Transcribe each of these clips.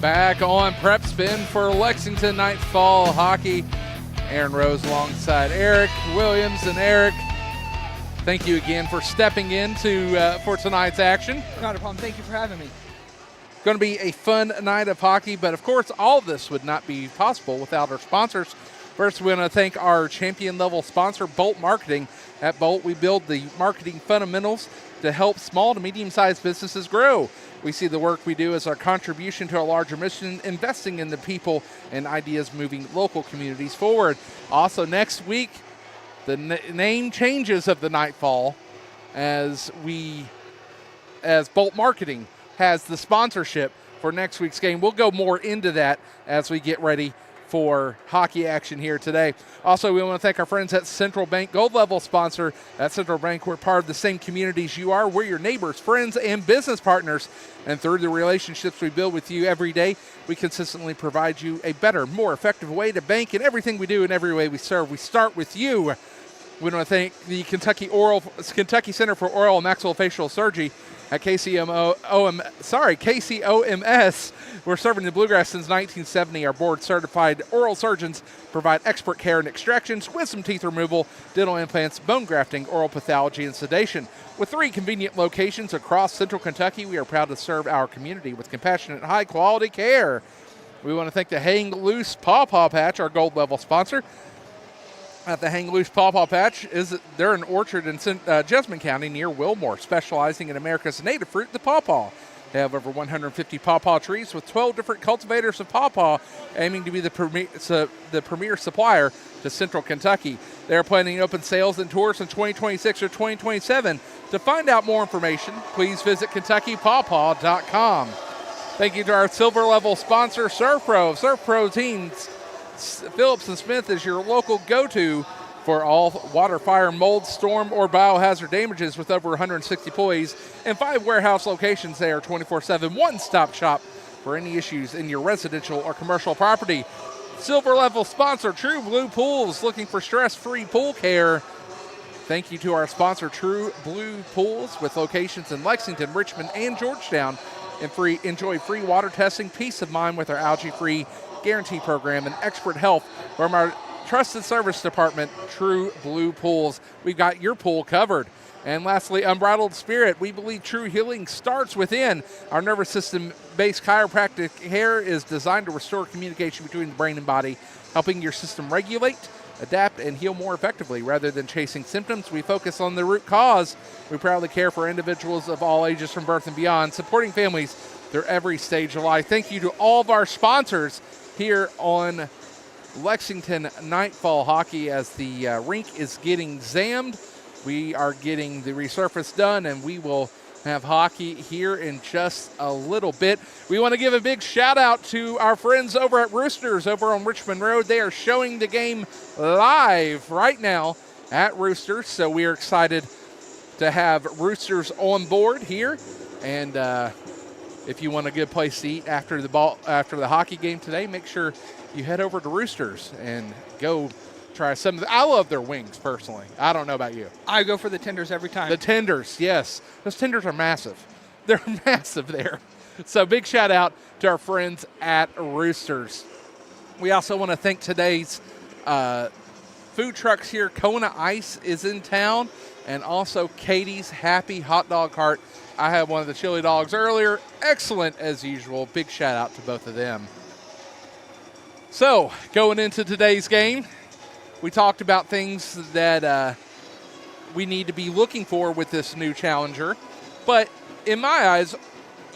Back on prep spin for Lexington Nightfall hockey. Aaron Rose alongside Eric Williams. And Eric, thank you again for stepping in for tonight's action. Not a problem. Thank you for having me. Going to be a fun night of hockey, but of course all of this would not be possible without our sponsors. First, we want to thank our champion level sponsor, Bolt Marketing. At Bolt, we build the marketing fundamentals to help small to medium-sized businesses grow. We see the work we do as our contribution to a larger mission, investing in the people and ideas moving local communities forward. Also, next week, the name changes of the Nightfall as Bolt Marketing has the sponsorship for next week's game. We'll go more into that as we get ready for hockey action here today. Also, we want to thank our friends at Central Bank, gold level sponsor. At Central Bank, we're part of the same communities you are. We're your neighbors, friends, and business partners. And through the relationships we build with you every day, we consistently provide you a better, more effective way to bank in everything we do and every way we serve. We start with you. We want to thank the Kentucky Center for Oral and Maxillofacial Surgery at KCOMS. We're serving the Bluegrass since 1970. Our board-certified oral surgeons provide expert care in extractions, wisdom teeth removal, dental implants, bone grafting, oral pathology, and sedation. With 3 convenient locations across central Kentucky, we are proud to serve our community with compassionate, high-quality care. We want to thank the Hang Loose Paw Paw Patch, our gold-level sponsor. At the Hang Loose Paw Paw Patch, they're an orchard in Jessamine County near Wilmore, specializing in America's native fruit, the pawpaw. They have over 150 pawpaw trees with 12 different cultivators of pawpaw, aiming to be the premier supplier to central Kentucky. They are planning open sales and tours in 2026 or 2027. To find out more information, please visit KentuckyPawpaw.com. Thank you to our silver level sponsor, ServPro. ServPro teams Phillips and Smith is your local go-to for all water, fire, mold, storm, or biohazard damages with over 160 employees and 5 warehouse locations. They are 24/7 one-stop shop for any issues in your residential or commercial property. Silver level sponsor, True Blue Pools, looking for stress-free pool care. Thank you to our sponsor, True Blue Pools, with locations in Lexington, Richmond, and Georgetown. And enjoy free water testing, peace of mind with our algae-free guarantee program, and expert help from our trusted service department, True Blue Pools. We've got your pool covered. And lastly, Unbridled Spirit. We believe true healing starts within. Our nervous system-based chiropractic care is designed to restore communication between the brain and body, helping your system regulate, adapt, and heal more effectively. Rather than chasing symptoms, we focus on the root cause. We proudly care for individuals of all ages from birth and beyond, supporting families through every stage of life. Thank you to all of our sponsors here on Lexington Nightfall hockey as the rink is getting zammed. We are getting the resurface done, and we will have hockey here in just a little bit. We want to give a big shout out to our friends over at Roosters over on Richmond Road. They are showing the game live right now at Roosters, so we are excited to have Roosters on board here. And if you want a good place to eat after the hockey game today, make sure you head over to Roosters and go try some of I love their wings, personally. I don't know about you. I go for the tenders every time. The tenders, yes. Those tenders are massive. They're massive there. So big shout out to our friends at Roosters. We also want to thank today's food trucks here. Kona Ice is in town, and also Katie's Happy Hot Dog Cart. I had one of the chili dogs earlier. Excellent as usual. Big shout out to both of them. So, going into today's game, we talked about things that we need to be looking for with this new challenger. But in my eyes,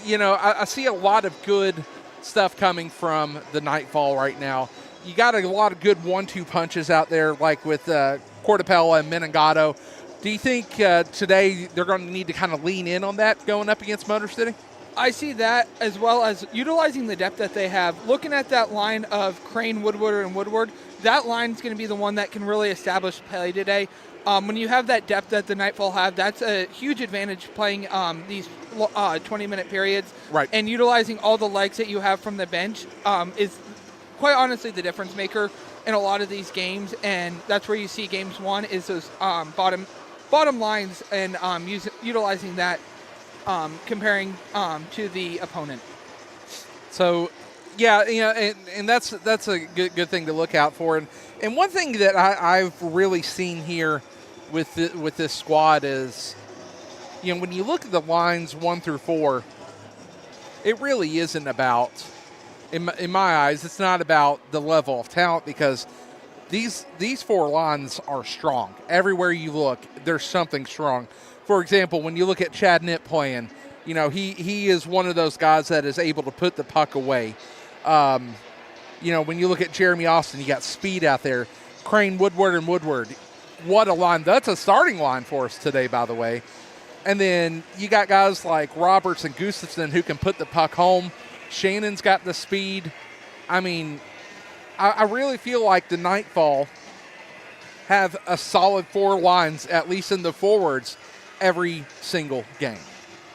I see a lot of good stuff coming from the Nightfall right now. You got a lot of good 1-2 punches out there, like with Cortapella and Menengato. Do you think today they're going to need to kind of lean in on that going up against Motor City? I see that, as well as utilizing the depth that they have. Looking at that line of Crane, Woodward, and Woodward, that line is going to be the one that can really establish play today. When you have that depth that the Nightfall have, that's a huge advantage playing these 20-minute periods. Right. And utilizing all the legs that you have from the bench is quite honestly the difference maker in a lot of these games. And that's where you see games won is those bottom lines and utilizing that comparing to the opponent. So Yeah, and that's a good thing to look out for. And one thing that I've really seen here with with this squad is, when you look at the lines 1 through 4, it really isn't about, in my eyes, it's not about the level of talent, because these 4 lines are strong. Everywhere you look, there's something strong. For example, when you look at Chad Nitt playing, he is one of those guys that is able to put the puck away. When you look at Jeremy Austin, you got speed out there. Crane, Woodward, and Woodward. What a line. That's a starting line for us today, by the way. And then you got guys like Roberts and Gustafson who can put the puck home. Shannon's got the speed. I mean, I really feel like the Nightfall have a solid 4 lines, at least in the forwards, every single game.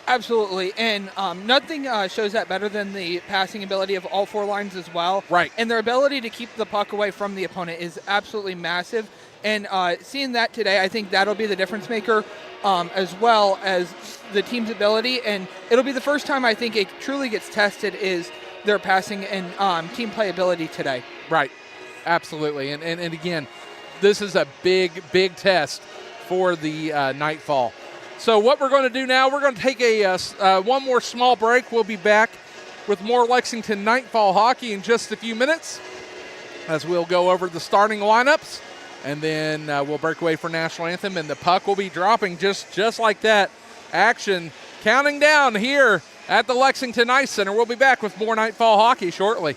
Absolutely, and nothing shows that better than the passing ability of all 4 lines as well. Right. And their ability to keep the puck away from the opponent is absolutely massive. And seeing that today, I think that'll be the difference maker, as well as the team's ability. And it'll be the first time I think it truly gets tested is their passing and team play ability today. Right, absolutely. And again, this is a big test for the Nightfall. So what we're going to do now, we're going to take one more small break. We'll be back with more Lexington Nightfall hockey in just a few minutes, as we'll go over the starting lineups, and then we'll break away for National Anthem, and the puck will be dropping just like that. Action counting down here at the Lexington Ice Center. We'll be back with more Nightfall hockey shortly.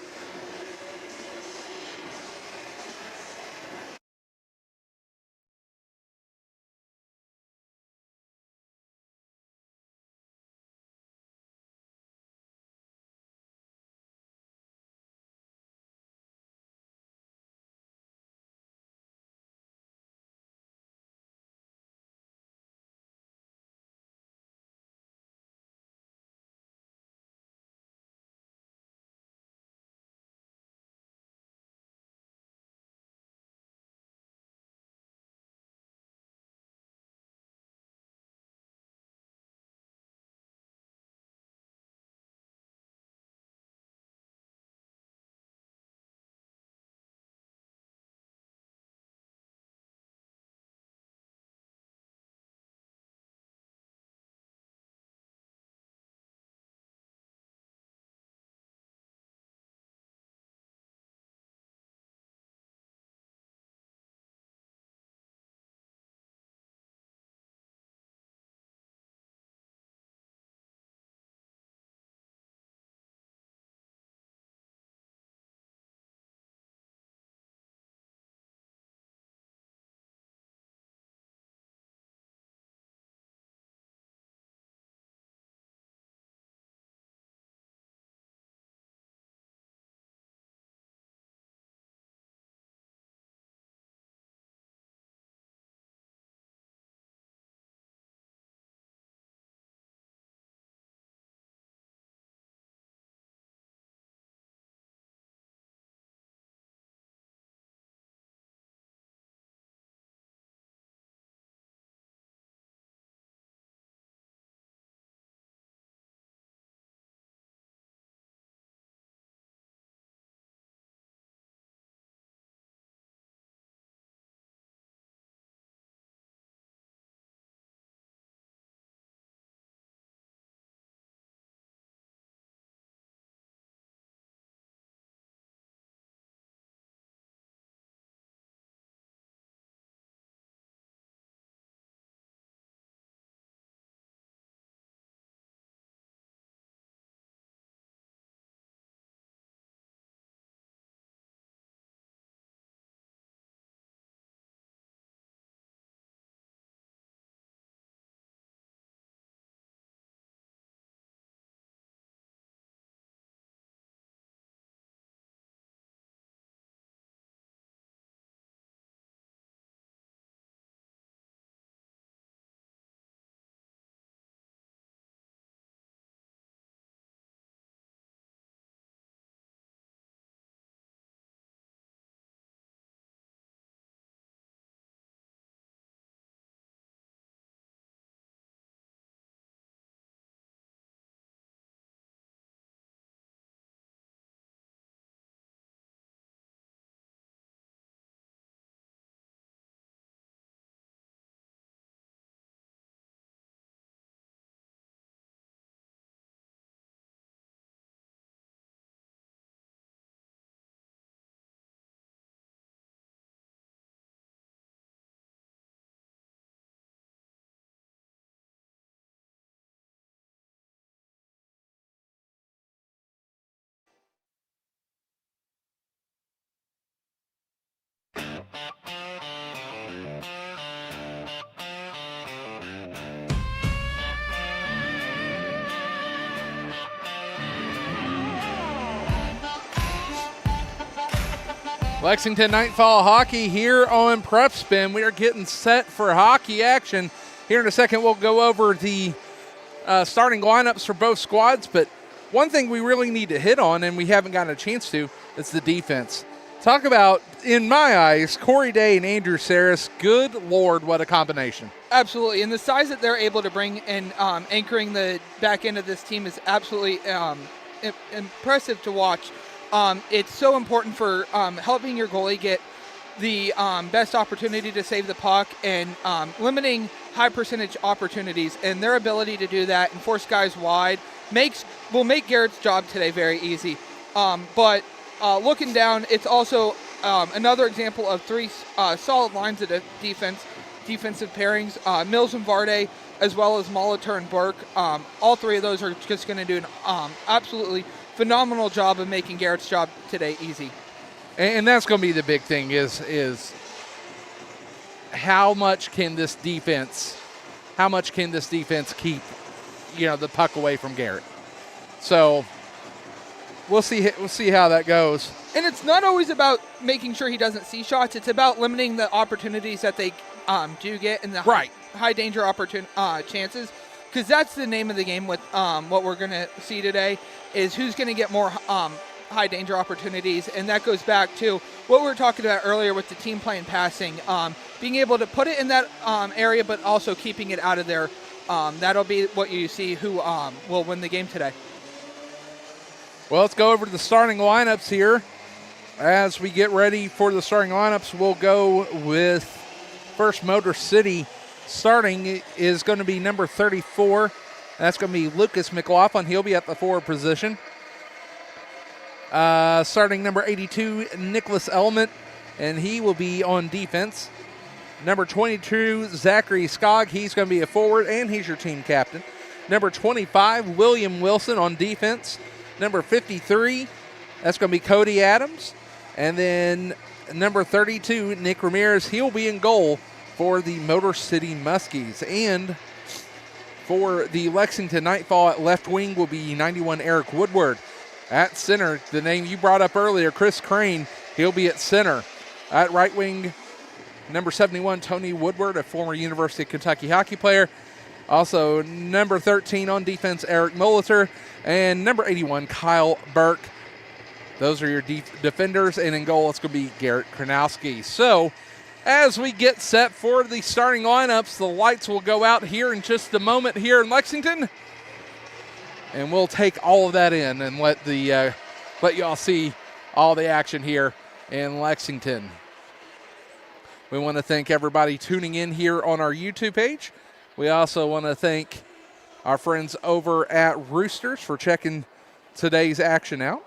Lexington Nightfall hockey here on Prep Spin. We are getting set for hockey action. Here in a second, we'll go over the starting lineups for both squads. But one thing we really need to hit on, and we haven't gotten a chance to, is the defense. Talk about, in my eyes, Corey Day and Andrew Saris. Good Lord, what a combination. Absolutely, and the size that they're able to bring in anchoring the back end of this team is absolutely impressive to watch. It's so important for helping your goalie get the best opportunity to save the puck and limiting high percentage opportunities. And their ability to do that and force guys wide will make Garrett's job today very easy. But looking down, it's also another example of three solid lines of defensive pairings. Mills and Varde, as well as Molitor and Burke. All three of those are just going to do an absolutely phenomenal job of making Garrett's job today easy. And that's going to be the big thing is how much can this defense keep, the puck away from Garrett. So we'll see how that goes. And it's not always about making sure he doesn't see shots. It's about limiting the opportunities that they do get and the high danger chances. Because that's the name of the game with what we're going to see today is who's going to get more high danger opportunities. And that goes back to what we were talking about earlier with the team playing passing, being able to put it in that area, but also keeping it out of there. That'll be what you see who will win the game today. Well, let's go over to the starting lineups here. As we get ready for the starting lineups, we'll go with first Motor City. Starting is going to be number 34. That's going to be Lucas McLaughlin. He'll be at the forward position. Starting number 82, Nicholas Element, and he will be on defense. Number 22, Zachary Skog. He's going to be a forward, and he's your team captain. Number 25, William Wilson on defense. Number 53, that's going to be Cody Adams. And then number 32, Nick Ramirez. He'll be in goal for the Motor City Muskies. And for the Lexington Nightfall at left wing will be 91 Eric Woodward. At center, the name you brought up earlier, Chris Crane, he'll be at center. At right wing, number 71, Tony Woodward, a former University of Kentucky hockey player. Also, number 13 on defense, Eric Molitor. And number 81, Kyle Burke. Those are your defenders. And in goal, it's going to be Garrett Kranowski. So, as we get set for the starting lineups, the lights will go out here in just a moment here in Lexington. And we'll take all of that in and let y'all see all the action here in Lexington. We want to thank everybody tuning in here on our YouTube page. We also want to thank our friends over at Roosters for checking today's action out.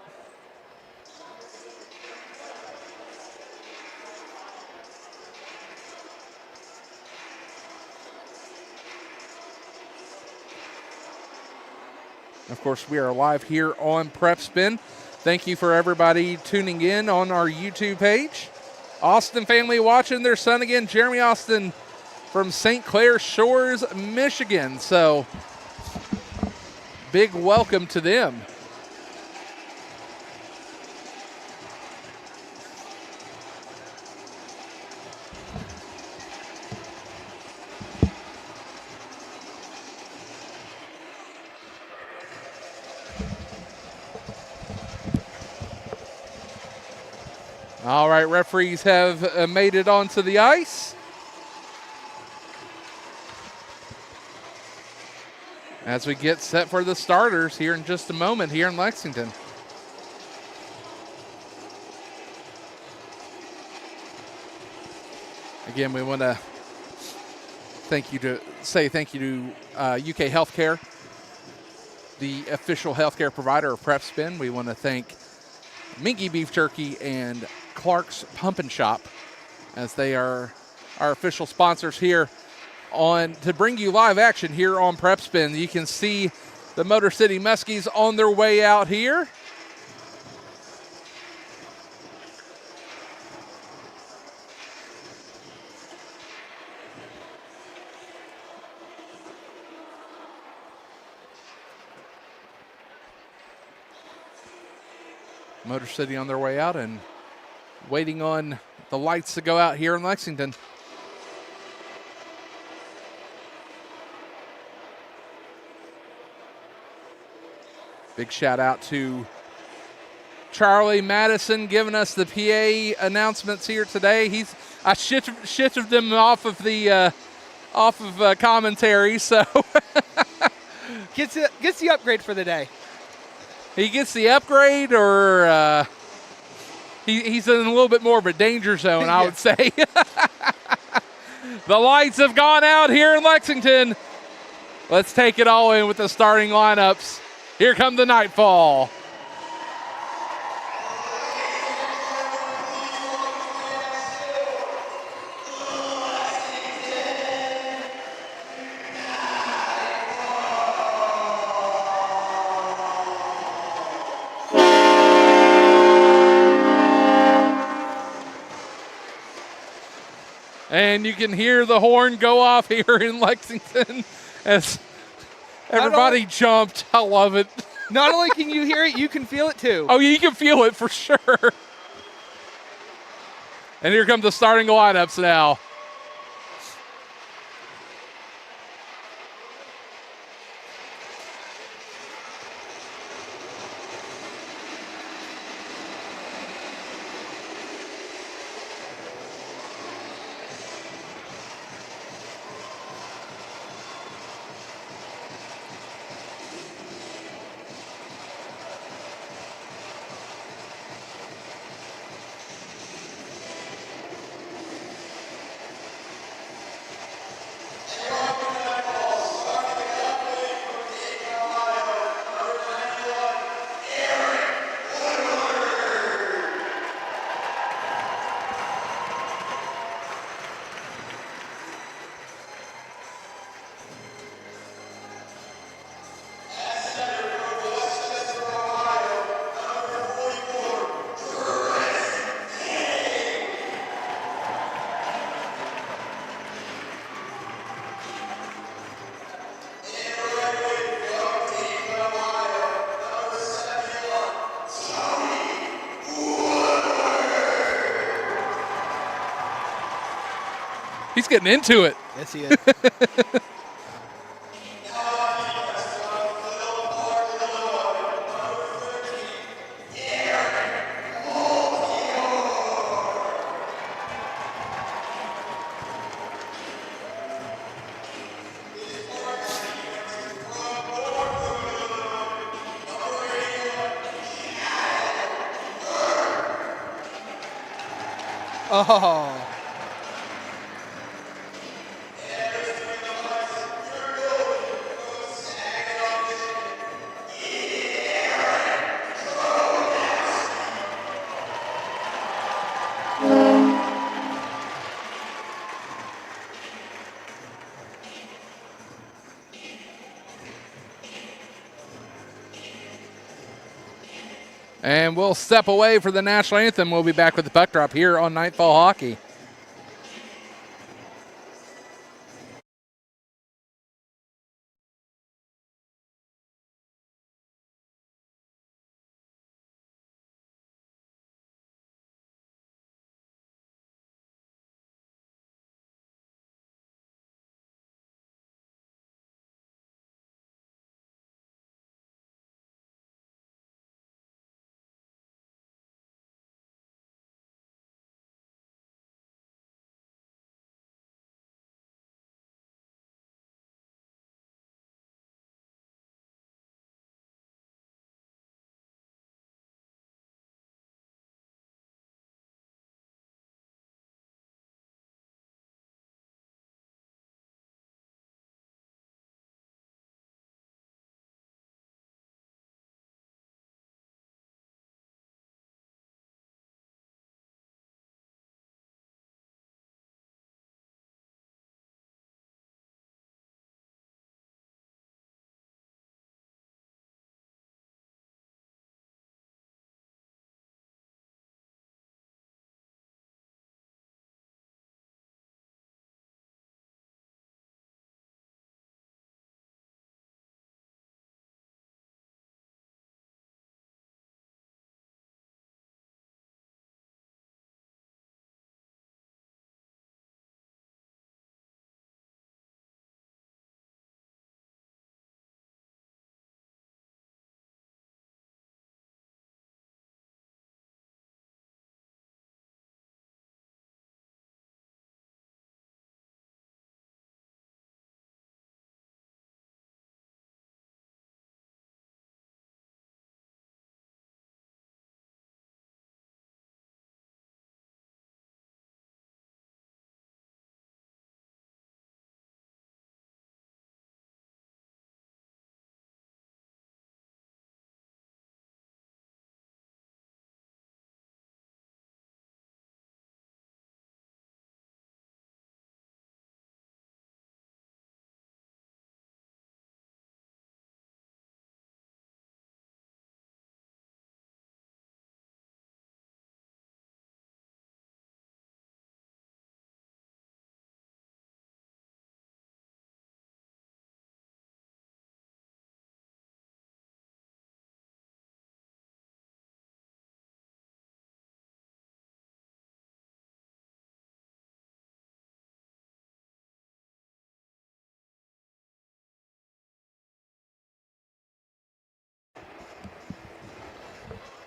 Of course, we are live here on Prep Spin. Thank you for everybody tuning in on our YouTube page. Austin family watching their son again, Jeremy Austin from St. Clair Shores, Michigan. So, big welcome to them. All right, referees have made it onto the ice. As we get set for the starters here in just a moment here in Lexington. Again, we want to say thank you to UK Healthcare, the official healthcare provider of Prep Spin. We want to thank Minky Beef Jerky and Clark's Pump and Shop, as they are our official sponsors here to bring you live action here on Prep Spin. You can see the Motor City Muskies on their way out here. Motor City on their way out and waiting on the lights to go out here in Lexington. Big shout out to Charlie Madison giving us the PA announcements here today. I shifted him off of the commentary, so gets the upgrade for the day. He gets the upgrade, or he's in a little bit more of a danger zone, I would say. The lights have gone out here in Lexington. Let's take it all in with the starting lineups. Here come the Nightfall. And you can hear the horn go off here in Lexington as everybody jumped. I love it. Not only can you hear it, you can feel it too. Oh, you can feel it for sure. And here come the starting lineups now. He's getting into it. Yes, he is. Oh. And we'll step away for the national anthem. We'll be back with the puck drop here on Nightfall Hockey.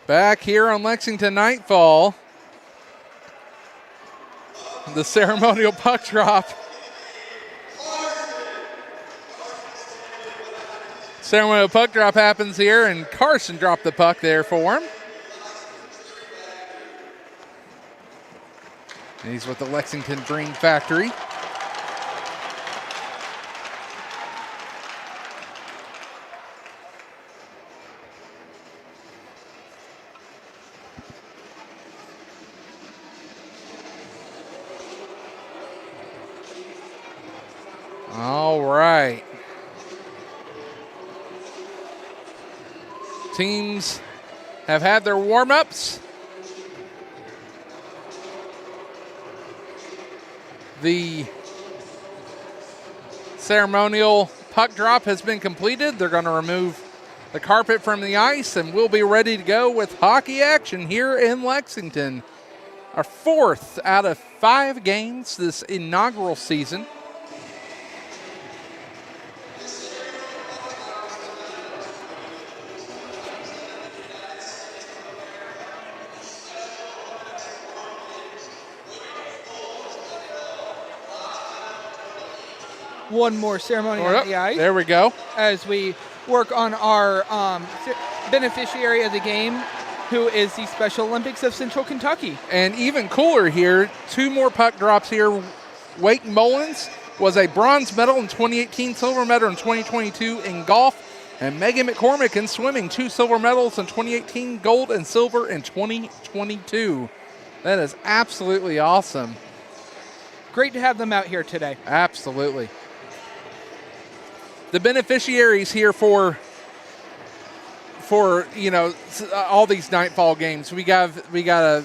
Back here on Lexington Nightfall, the ceremonial puck drop. Ceremonial puck drop happens here, and Carson dropped the puck there for him. And he's with the Lexington Dream Factory. All right. Teams have had their warm-ups. The ceremonial puck drop has been completed. They're going to remove the carpet from the ice, and we'll be ready to go with hockey action here in Lexington. Our 4th out of 5 games this inaugural season. One more ceremony on the ice. There we go. As we work on our beneficiary of the game, who is the Special Olympics of Central Kentucky. And even cooler here, 2 more puck drops here. Wake Mullins was a bronze medal in 2018, silver medal in 2022 in golf. And Megan McCormick in swimming, 2 silver medals in 2018, gold and silver in 2022. That is absolutely awesome. Great to have them out here today. Absolutely. The beneficiaries here for all these Nightfall games, we got to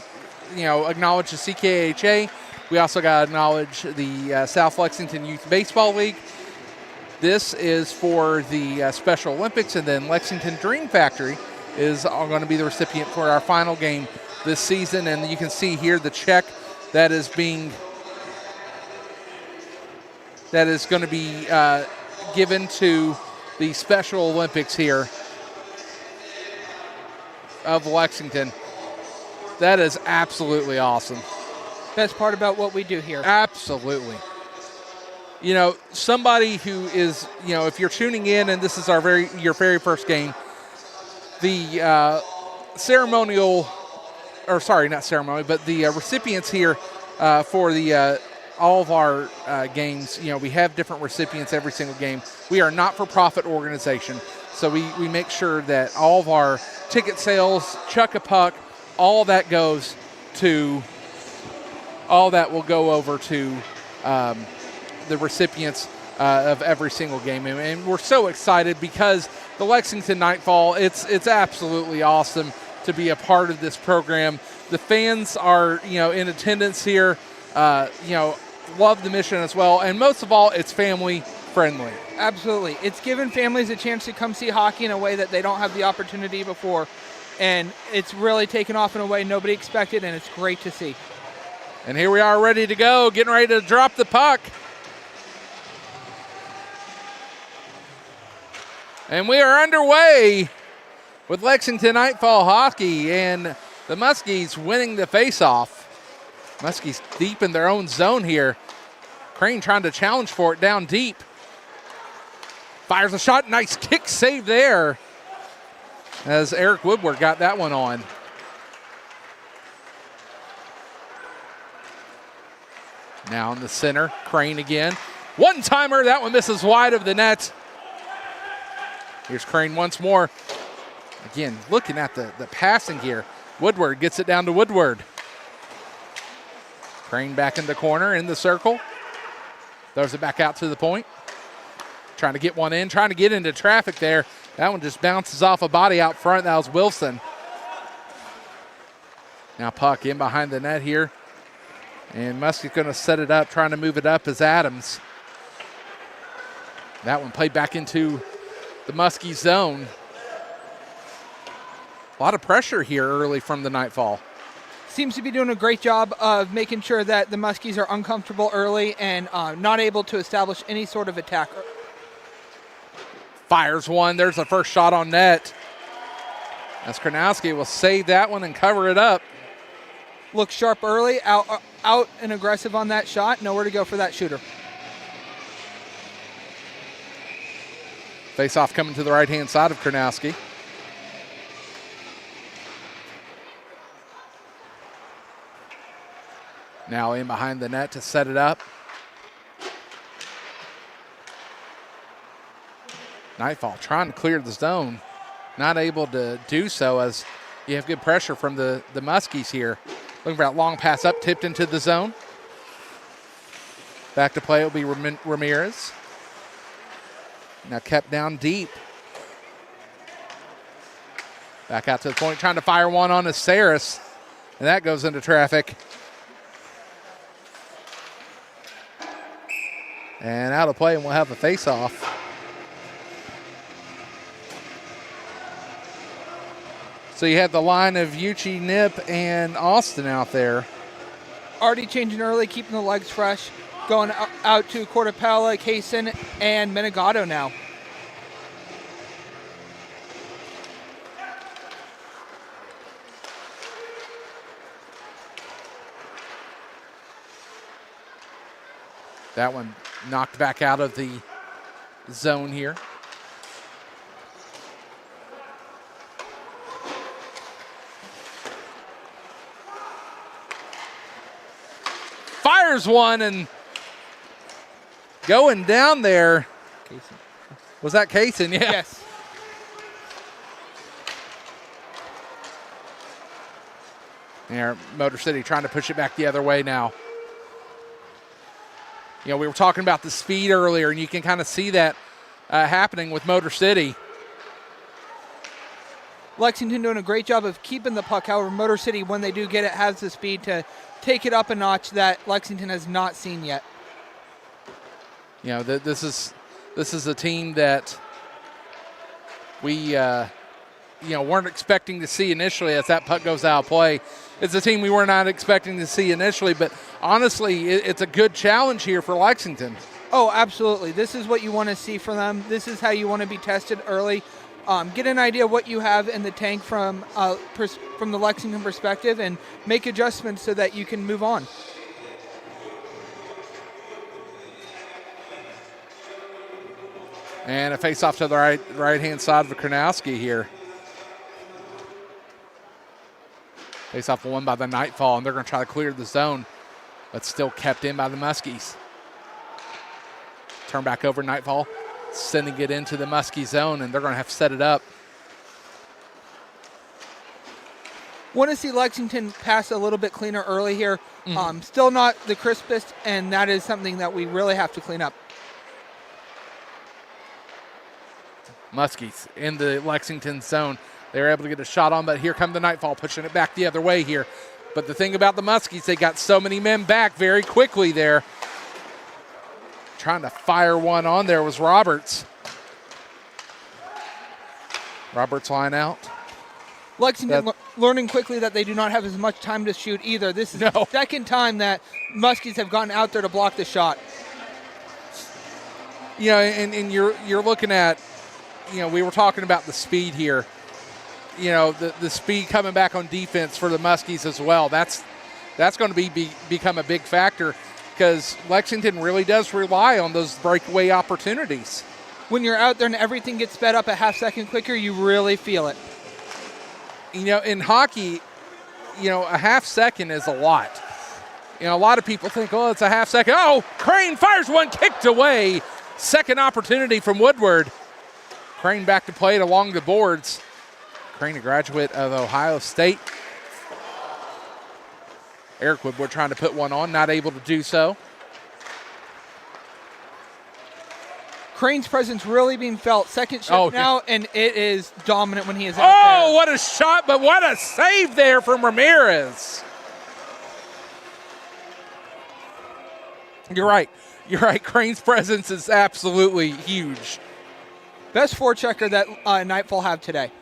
acknowledge the CKHA. We also got to acknowledge the South Lexington Youth Baseball League. This is for the Special Olympics, and then Lexington Dream Factory is going to be the recipient for our final game this season. And you can see here the check that is going to be given to the Special Olympics here of Lexington. That is absolutely awesome. Best part about what we do here. Absolutely. Somebody who is, if you're tuning in and this is your very first game, the the recipients here for the all of our games, we have different recipients every single game. We are a not-for-profit organization, so we make sure that all of our ticket sales, Chuck a Puck, all that will go over to the recipients of every single game. And we're so excited because the Lexington Nightfall, it's absolutely awesome to be a part of this program. The fans are, in attendance here, love the mission as well. And most of all, it's family friendly. Absolutely. It's given families a chance to come see hockey in a way that they don't have the opportunity before. And it's really taken off in a way nobody expected, and it's great to see. And here we are ready to go, getting ready to drop the puck. And we are underway with Lexington Nightfall hockey, and the Muskies winning the faceoff. Muskies deep in their own zone here. Crane trying to challenge for it down deep. Fires a shot, nice kick save there as Eric Woodward got that one on. Now in the center, Crane again. One-timer, that one misses wide of the net. Here's Crane once more. Again, looking at the passing here. Woodward gets it down to Woodward. Crane back in the corner, in the circle. Throws it back out to the point. Trying to get one in, trying to get into traffic there. That one just bounces off a body out front. That was Wilson. Now puck in behind the net here. And Muskie's going to set it up, trying to move it up as Adams. That one played back into the Muskie zone. A lot of pressure here early from the Nightfall. Seems to be doing a great job of making sure that the Muskies are uncomfortable early and not able to establish any sort of attack. Fires one. There's the first shot on net. As Kronowski will save that one and cover it up. Look sharp early, out and aggressive on that shot. Nowhere to go for that shooter. Face-off coming to the right-hand side of Kronowski. Now in behind the net to set it up. Nightfall trying to clear the zone. Not able to do so as you have good pressure from the Muskies here. Looking for that long pass up, tipped into the zone. Back to play will be Ramirez. Now kept down deep. Back out to the point, trying to fire one on Saris. And that goes into traffic. And out of play, and we'll have a face-off. So you had the line of Yuchi, Nip, and Austin out there. Already changing early, keeping the legs fresh. Going out to Cortapella, Kaysen, and Menegado now. That one knocked back out of the zone here. Fires one and going down there. Kaysen. Was that Kaysen? Yeah. Yes. There, Motor City trying to push it back the other way now. You know, we were talking about the speed earlier, and you can kind of see that happening with Motor City. Lexington doing a great job of keeping the puck. However, Motor City, when they do get it, has the speed to take it up a notch that Lexington has not seen yet. You know, this is a team that we weren't expecting to see initially as that puck goes out of play. It's a team we were not expecting to see initially, but honestly, it's a good challenge here for Lexington. Oh, absolutely. This is what you want to see from them. This is how you want to be tested early. Get an idea of what you have in the tank from the Lexington perspective and make adjustments so that you can move on. And a face-off to the right-hand side of Kronowski here. Face-off won by the Nightfall, and they're going to try to clear the zone, but still kept in by the Muskies. Turn back over Nightfall, sending it into the Muskie zone, and they're going to have to set it up. Want to see Lexington pass a little bit cleaner early here. Mm-hmm. Still not the crispest, and that is something that we really have to clean up. Muskies in the Lexington zone. They were able to get a shot on, but here come the Nightfall pushing it back the other way here. But the thing about the Muskies, they got so many men back very quickly there. Trying to fire one on there was Roberts. Roberts line out. Lexington learning quickly that they do not have as much time to shoot either. This is the second time that Muskies have gone out there to block the shot. You know, and you're looking at, you know, we were talking about the speed here. You know, the speed coming back on defense for the Muskies as well. That's going to become a big factor because Lexington really does rely on those breakaway opportunities. When you're out there and everything gets sped up a half second quicker, you really feel it. You know, in hockey, you know, a half second is a lot. You know, a lot of people think, oh, it's a half second. Oh, Crane fires one, kicked away. Second opportunity from Woodward. Crane back to play it along the boards. Crane, a graduate of Ohio State. Eric Woodward trying to put one on, not able to do so. Crane's presence really being felt. Second shift now, and it is dominant when he is out there. Oh, what a shot, but what a save there from Ramirez. You're right. Crane's presence is absolutely huge. Best forechecker that Nightfall have today.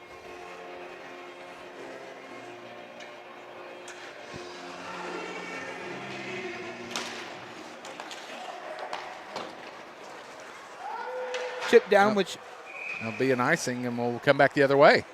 Chip down, which it'll be an icing, and we'll come back the other way.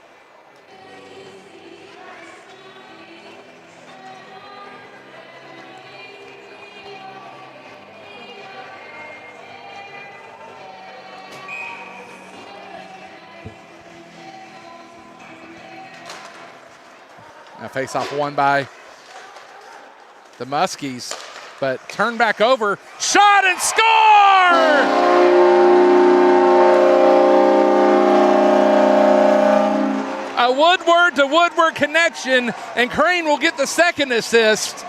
Now face off won by the Muskies, but turn back over, shot and score! A Woodward to Woodward connection, and Crane will get the second assist.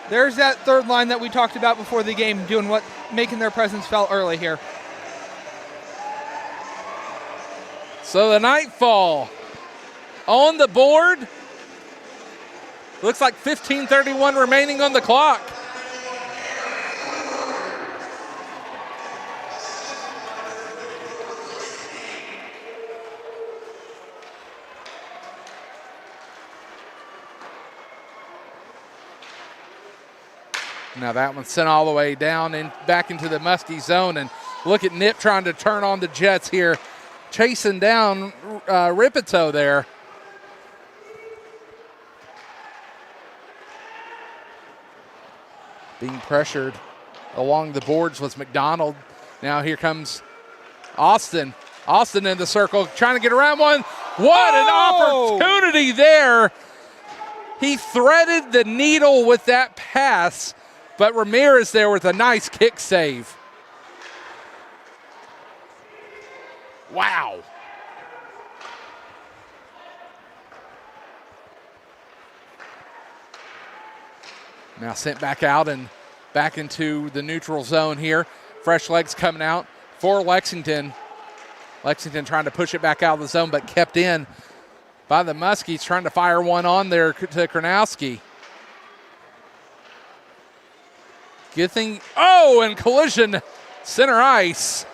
There's that third line that we talked about before the game, making their presence felt early here. So the Nightfall on the board. Looks like 15:31 remaining on the clock. Now that one's sent all the way down and back into the Muskie zone. And look at Nip trying to turn on the Jets here, chasing down Ripito there. Being pressured along the boards was McDonald. Now here comes Austin. Austin in the circle, trying to get around one. What an opportunity there. He threaded the needle with that pass, but Ramirez there with a nice kick save. Wow. Now sent back out and back into the neutral zone here. Fresh legs coming out for Lexington. Lexington trying to push it back out of the zone, but kept in by the Muskies, trying to fire one on there to Kronowski. Good thing. Oh, and collision, center ice.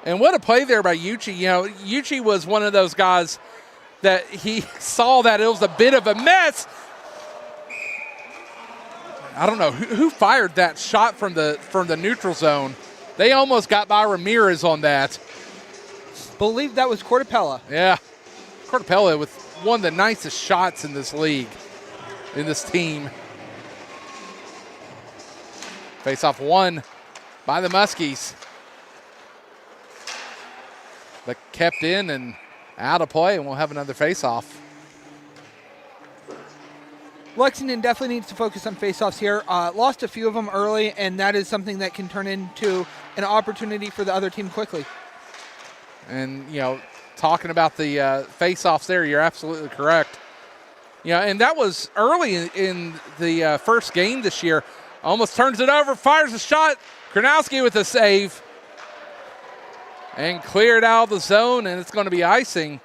And what a play there by Uchi. You know, Uchi was one of those guys that he saw that it was a bit of a mess. I don't know who fired that shot from the neutral zone. They almost got by Ramirez on that. Believe that was Cortapella. Yeah, Cortapella with one of the nicest shots in this league, in this team. Face-off won by the Muskies, but kept in and out of play, and we'll have another face-off. Lexington definitely needs to focus on face-offs here. Lost a few of them early, and that is something that can turn into an opportunity for the other team quickly. And, you know, talking about the face-offs there, you're absolutely correct. You know, and that was early in the first game this year. Almost turns it over, fires a shot. Kronowski with a save. And cleared out of the zone, and it's going to be icing.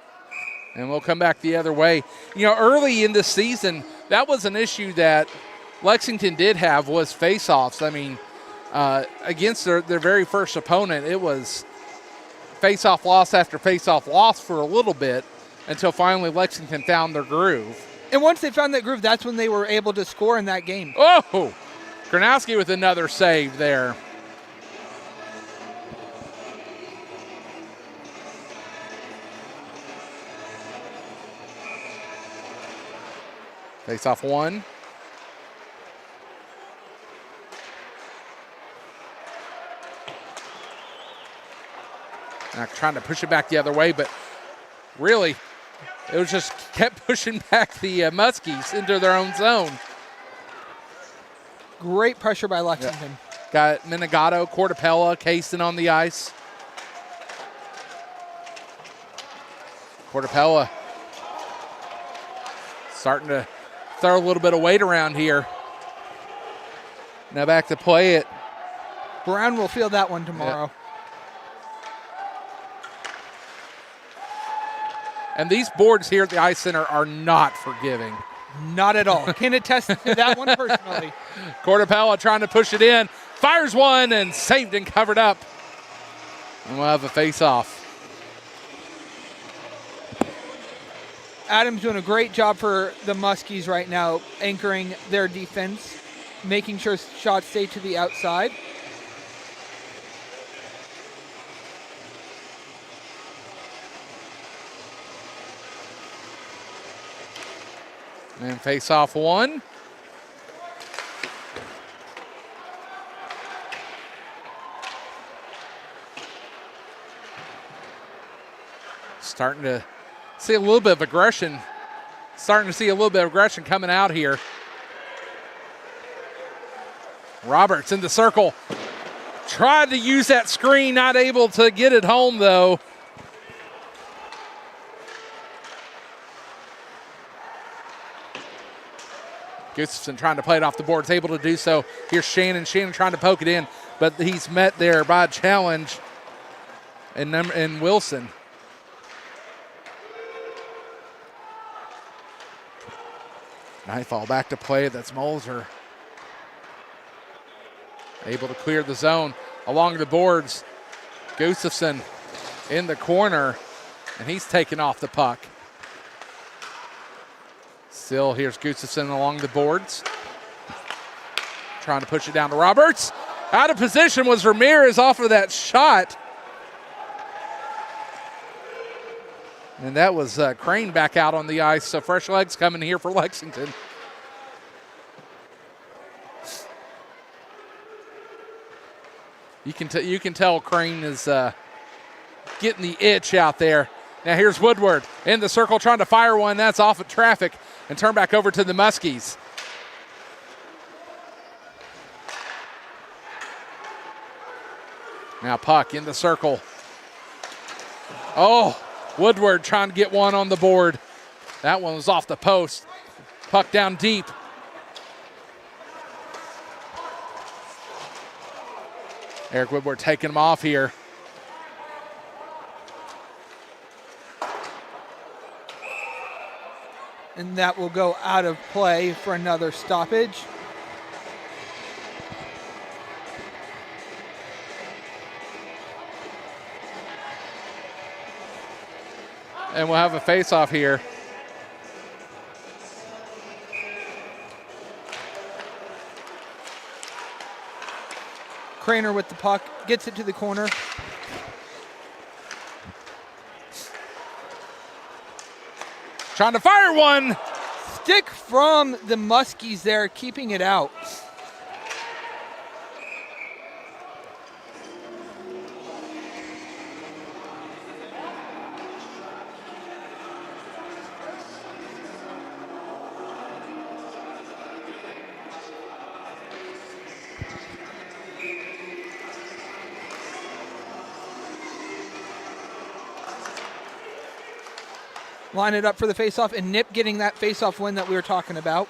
And we'll come back the other way. You know, early in this season, that was an issue that Lexington did have, was face-offs. I mean, against their very first opponent, it was face-off loss after face-off loss for a little bit until finally Lexington found their groove. And once they found that groove, that's when they were able to score in that game. Oh! Kronowski with another save there. Face-off one. Now trying to push it back the other way, but really, it was just kept pushing back the Muskies into their own zone. Great pressure by Lexington. Yep. Got Menegado, Cortapella, Kaysen on the ice. Cortapella starting to throw a little bit of weight around here. Now back to play it. Brown will feel that one tomorrow. Yep. And these boards here at the Ice Center are not forgiving. Not at all. Can attest to that one personally. Cortapella trying to push it in. Fires one and saved and covered up. And we'll have a face-off. Adam's doing a great job for the Muskies right now, anchoring their defense, making sure shots stay to the outside. And face-off one. Starting to see a little bit of aggression. Starting to see a little bit of aggression coming out here. Roberts in the circle. Tried to use that screen, not able to get it home though. Gustafson trying to play it off the boards, able to do so. Here's Shannon. Shannon trying to poke it in, but he's met there by a challenge and Wilson. Nightfall back to play. That's Molzer. Able to clear the zone along the boards. Gustafson in the corner, and he's taken off the puck. Still, here's Gustafson along the boards. Trying to push it down to Roberts. Out of position was Ramirez off of that shot. And that was Crane back out on the ice, so fresh legs coming here for Lexington. You can tell Crane is getting the itch out there. Now here's Woodward in the circle trying to fire one. That's off of traffic and turn back over to the Muskies. Now puck in the circle. Oh, Woodward trying to get one on the board. That one was off the post. Puck down deep. Eric Woodward taking him off here. And that will go out of play for another stoppage. And we'll have a face-off here. Craner with the puck, gets it to the corner. Trying to fire one. Stick from the Muskies there, keeping it out. Line it up for the faceoff, and Nip getting that faceoff win that we were talking about.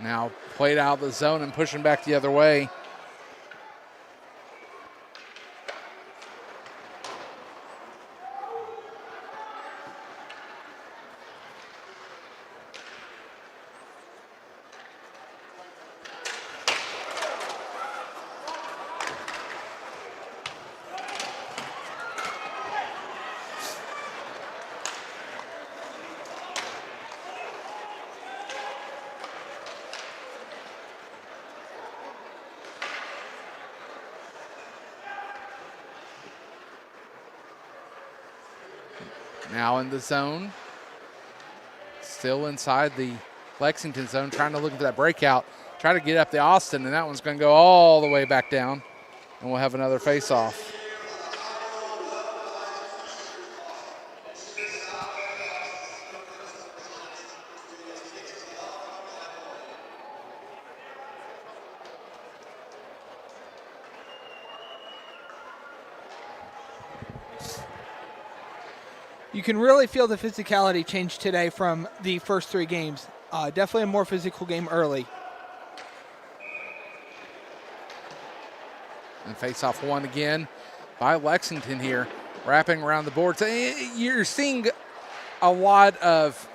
Now played out of the zone and pushing back the other way. Now in the zone. Still inside the Lexington zone, trying to look for that breakout. Try to get up the Austin, and that one's going to go all the way back down. And we'll have another face-off. You can really feel the physicality change today from the first three games. Definitely a more physical game early. And face-off one again by Lexington here, wrapping around the boards. You're seeing a lot of,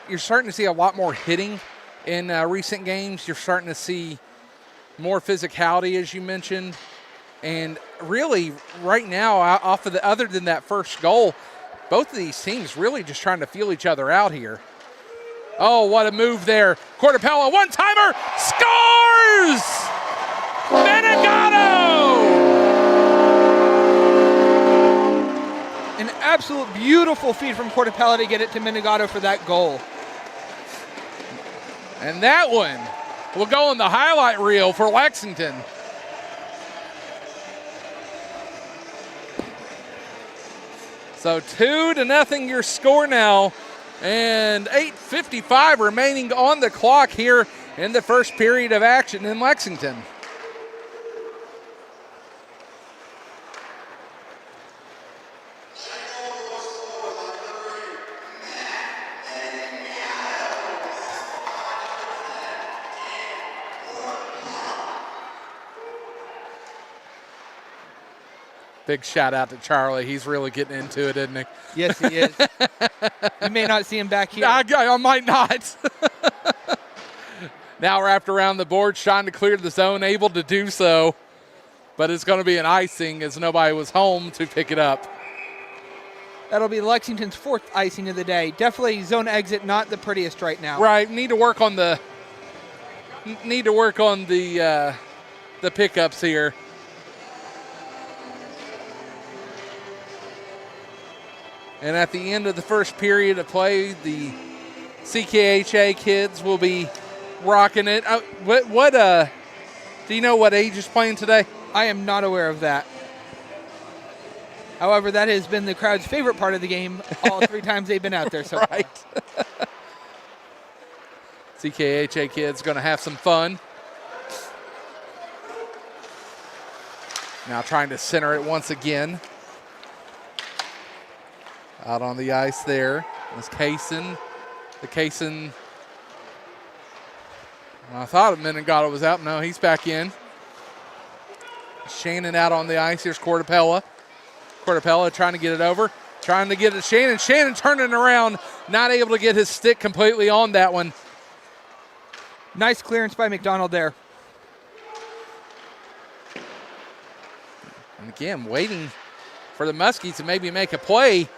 you're starting to see a lot more hitting in recent games. You're starting to see more physicality, as you mentioned. And really, right now, off of the, other than that first goal, both of these teams really just trying to feel each other out here. Oh, what a move there. Cortapella, one-timer, scores! Menegado! An absolute beautiful feed from Cortapella to get it to Menegado for that goal. And that one will go on the highlight reel for Lexington. So 2-0 your score now, and 8:55 remaining on the clock here in the first period of action in Lexington. Big shout out to Charlie. He's really getting into it, isn't he? Yes, he is. You may not see him back here. I might not. Now wrapped around the board, trying to clear the zone, able to do so. But it's going to be an icing as nobody was home to pick it up. That'll be Lexington's 4th icing of the day. Definitely zone exit, not the prettiest right now. Right. Need to work on the pickups here. And at the end of the first period of play, the CKHA kids will be rocking it. Do you know what age is playing today? I am not aware of that. However, that has been the crowd's favorite part of the game all 3 times they've been out there so right. far. CKHA kids going to have some fun. Now trying to center it once again. Out on the ice there is Kaysen. I thought Meningado was out. No, he's back in. Shannon out on the ice. Here's Cortapella. Cortapella trying to get it over. Trying to get it to Shannon. Shannon turning around. Not able to get his stick completely on that one. Nice clearance by McDonald there. And again, waiting for the Muskies to maybe make a play.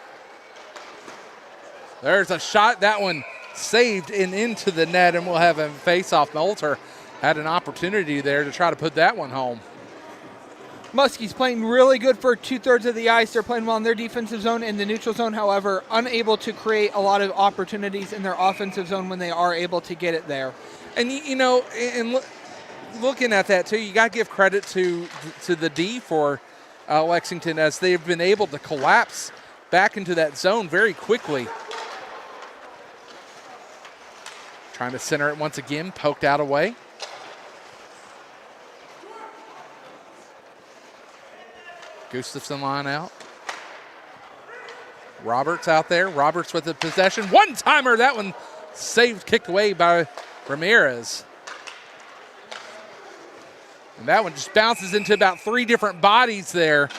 There's a shot. That one saved and into the net, and we'll have a face-off. Moulter had an opportunity there to try to put that one home. Muskies playing really good for 2/3 of the ice. They're playing well in their defensive zone and the neutral zone, however, unable to create a lot of opportunities in their offensive zone when they are able to get it there. And, looking at that, too, you got to give credit to the D for Lexington as they've been able to collapse back into that zone very quickly. Trying to center it once again, poked out away. Gustafson line out. Roberts out there. Roberts with the possession. One-timer. That one saved, kicked away by Ramirez. And that one just bounces into about 3 different bodies there.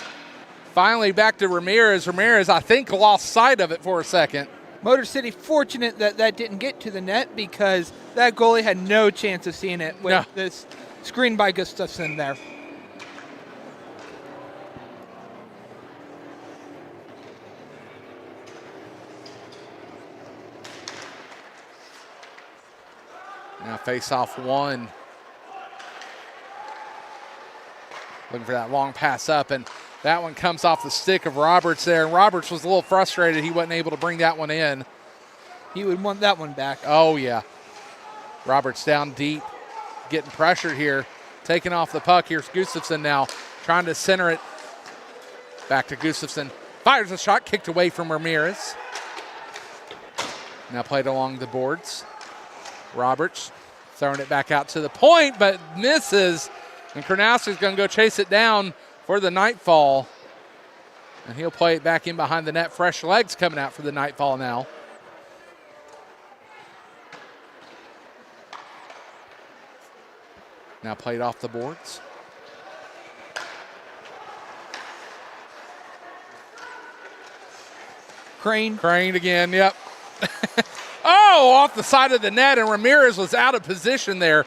Finally back to Ramirez. Ramirez, I think, lost sight of it for a second. Motor City fortunate that didn't get to the net because that goalie had no chance of seeing it with this screen by Gustafson there. Now face off one. Looking for that long pass up, and that one comes off the stick of Roberts there. And Roberts was a little frustrated he wasn't able to bring that one in. He would want that one back. Oh, yeah. Roberts down deep, getting pressured here. Taking off the puck. Here's Gustafson now, trying to center it. Back to Gustafson. Fires a shot, kicked away from Ramirez. Now played along the boards. Roberts throwing it back out to the point, but misses. And Kronowski's going to go chase it down for the Nightfall. And he'll play it back in behind the net. Fresh legs coming out for the Nightfall now. Now played off the boards. Crane again, yep. Oh, off the side of the net, and Ramirez was out of position there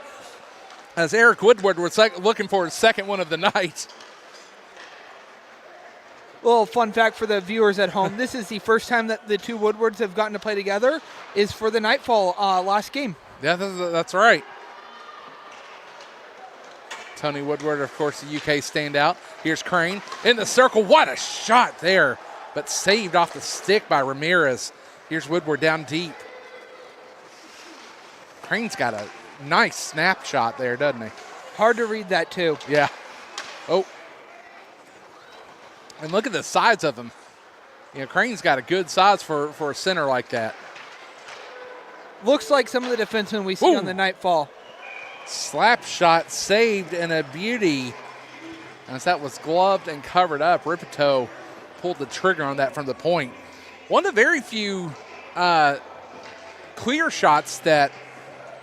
as Eric Woodward was looking for his second one of the night. Little fun fact for the viewers at home. This is the first time that the two Woodwards have gotten to play together is for the Nightfall last game. Yeah, that's right. Tony Woodward, of course, the UK standout. Here's Crane in the circle. What a shot there, but saved off the stick by Ramirez. Here's Woodward down deep. Crane's got a nice snapshot there, doesn't he? Hard to read that, too. Yeah. Oh. And look at the size of him. Crane's got a good size for a center like that. Looks like some of the defensemen we see on the Nightfall. Slap shot saved and a beauty. As that was gloved and covered up, Ripito pulled the trigger on that from the point. One of the very few clear shots that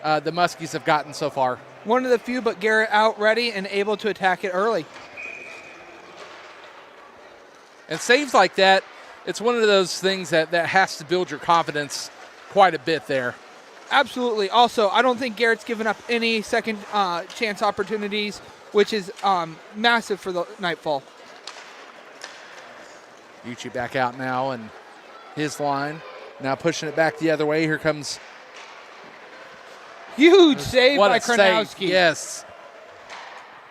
the Muskies have gotten so far. One of the few, but Garrett out ready and able to attack it early. And saves like that, it's one of those things that has to build your confidence quite a bit there. Absolutely. Also, I don't think Garrett's given up any second chance opportunities, which is massive for the Nightfall. Uchi back out now, and his line now pushing it back the other way. Here comes huge save by Kranowski. Yes.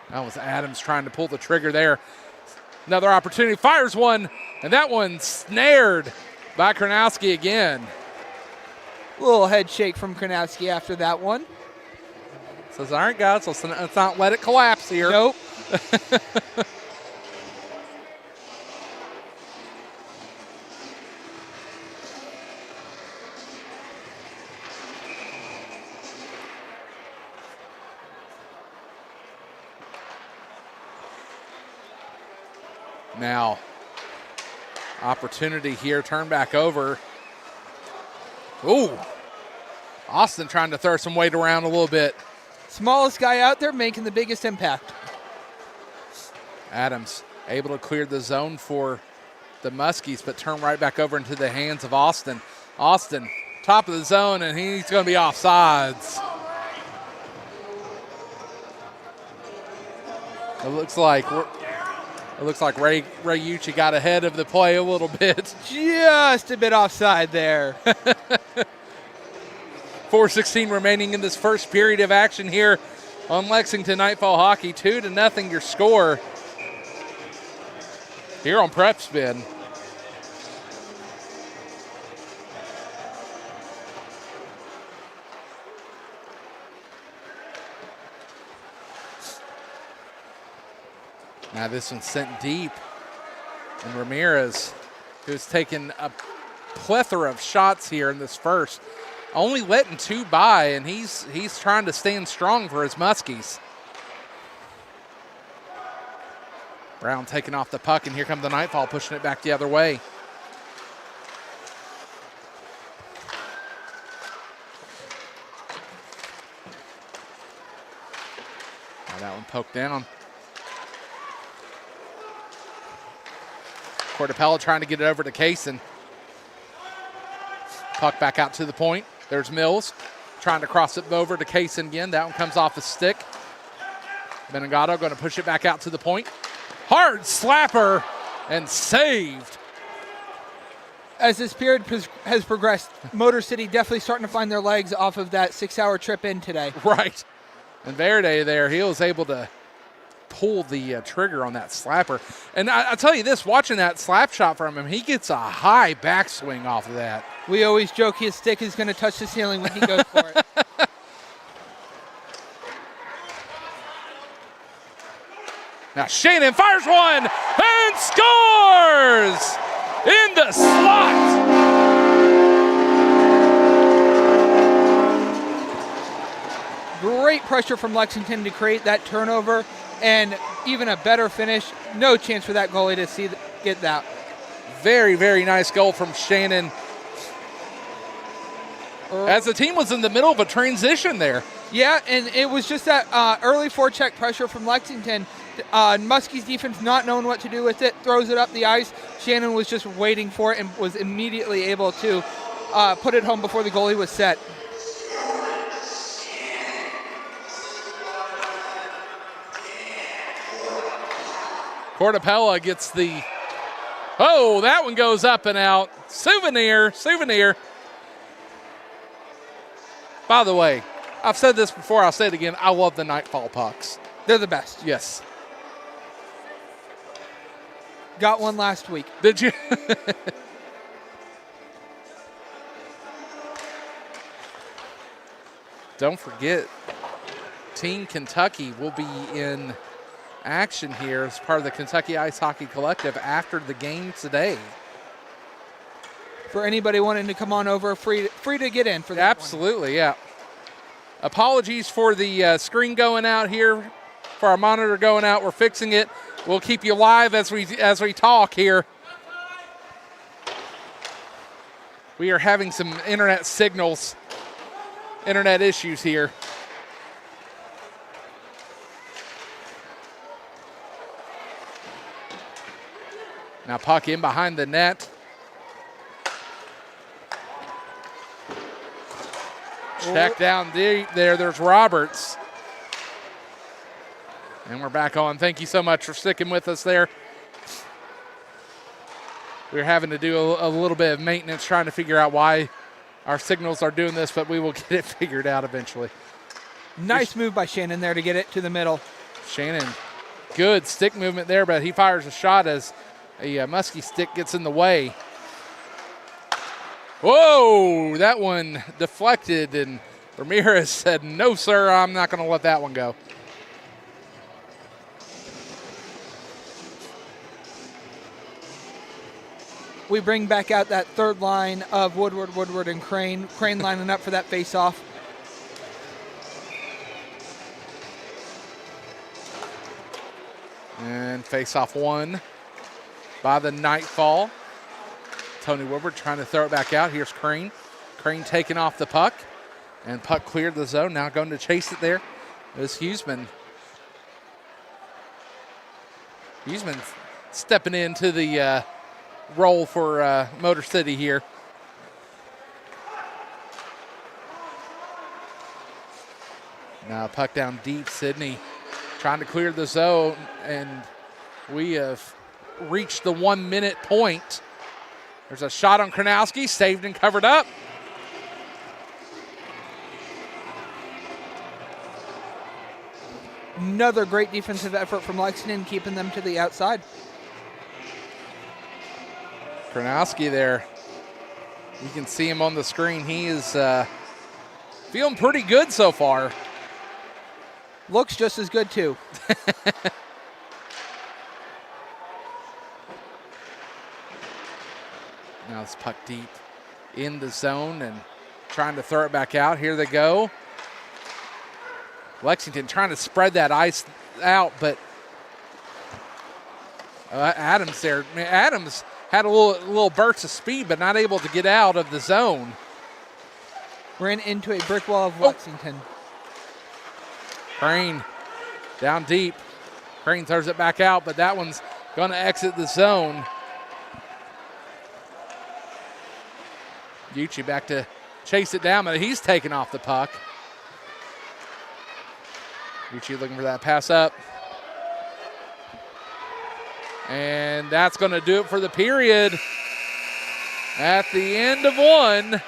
That was Adams trying to pull the trigger there. Another opportunity, fires one, and that one snared by Kranowski again. A little head shake from Kranowski after that one. Says, all right, guys, let's not let it collapse here. Nope. Now, opportunity here, turn back over. Ooh, Austin trying to throw some weight around a little bit. Smallest guy out there making the biggest impact. Adams able to clear the zone for the Muskies, but turn right back over into the hands of Austin. Austin, top of the zone, and he's going to be offsides. It looks like Ray Uchi got ahead of the play a little bit. Just a bit offside there. 4:16 remaining in this first period of action here on Lexington Nightfall Hockey. 2-0 your score here on Prep Spin. Now this one's sent deep. And Ramirez, who's taken a plethora of shots here in this first, only letting 2 by, and he's trying to stand strong for his Muskies. Brown taking off the puck, and here comes the Nightfall pushing it back the other way. Now that one poked down. Cortapella trying to get it over to Kaysen. Puck back out to the point. There's Mills trying to cross it over to Kaysen again. That one comes off the stick. Benagato going to push it back out to the point. Hard slapper and saved. As this period has progressed, Motor City definitely starting to find their legs off of that 6-hour trip in today. Right. And Verde there, he was able to pull the trigger on that slapper. And I tell you this, watching that slap shot from him, he gets a high backswing off of that. We always joke his stick is going to touch the ceiling when he goes for it. Now Shannon fires one and scores in the slot. Great pressure from Lexington to create that turnover and even a better finish. No chance for that goalie to get that. Very, very nice goal from Shannon. As the team was in the middle of a transition there. Yeah, and it was just that early forecheck pressure from Lexington. Muskies defense not knowing what to do with it, throws it up the ice. Shannon was just waiting for it and was immediately able to put it home before the goalie was set. Cortapella gets the, oh, that one goes up and out. Souvenir. By the way, I've said this before, I'll say it again, I love the Nightfall pucks. They're the best. Yes. Got one last week. Did you? Don't forget, Team Kentucky will be in action here as part of the Kentucky Ice Hockey Collective after the game today. For anybody wanting to come on over, free to get in for that. Absolutely, yeah. Apologies for the screen going out here, for our monitor going out. We're fixing it. We'll keep you live as we talk here. We are having some internet issues here. Now puck in behind the net. Check down deep there. There's Roberts. And we're back on. Thank you so much for sticking with us there. We're having to do a little bit of maintenance trying to figure out why our signals are doing this, but we will get it figured out eventually. Nice move by Shannon there to get it to the middle. Shannon, good stick movement there, but he fires a shot as a Muskie stick gets in the way. Whoa, that one deflected, and Ramirez said, no, sir, I'm not going to let that one go. We bring back out that third line of Woodward, and Crane. Crane lining up for that face-off. And face-off won by the Nightfall. Tony Woodward trying to throw it back out. Here's Crane. Crane taking off the puck. And puck cleared the zone. Now going to chase it there is Huseman. Huseman stepping into the role for Motor City here. Now puck down deep. Sydney trying to clear the zone. And we have reached the 1 minute point. There's a shot on Kronowski, saved and covered up. Another great defensive effort from Lexington, keeping them to the outside. Kronowski there. You can see him on the screen. He is feeling pretty good so far. Looks just as good, too. Now it's puck deep in the zone and trying to throw it back out. Here they go. Lexington trying to spread that ice out, but Adams there. I mean, Adams had a little burst of speed, but not able to get out of the zone. Ran into a brick wall of Lexington. Crane down deep. Crane throws it back out, but that one's going to exit the zone. Gucci back to chase it down, but he's taken off the puck. Gucci looking for that pass up. And that's going to do it for the period. At the end of one,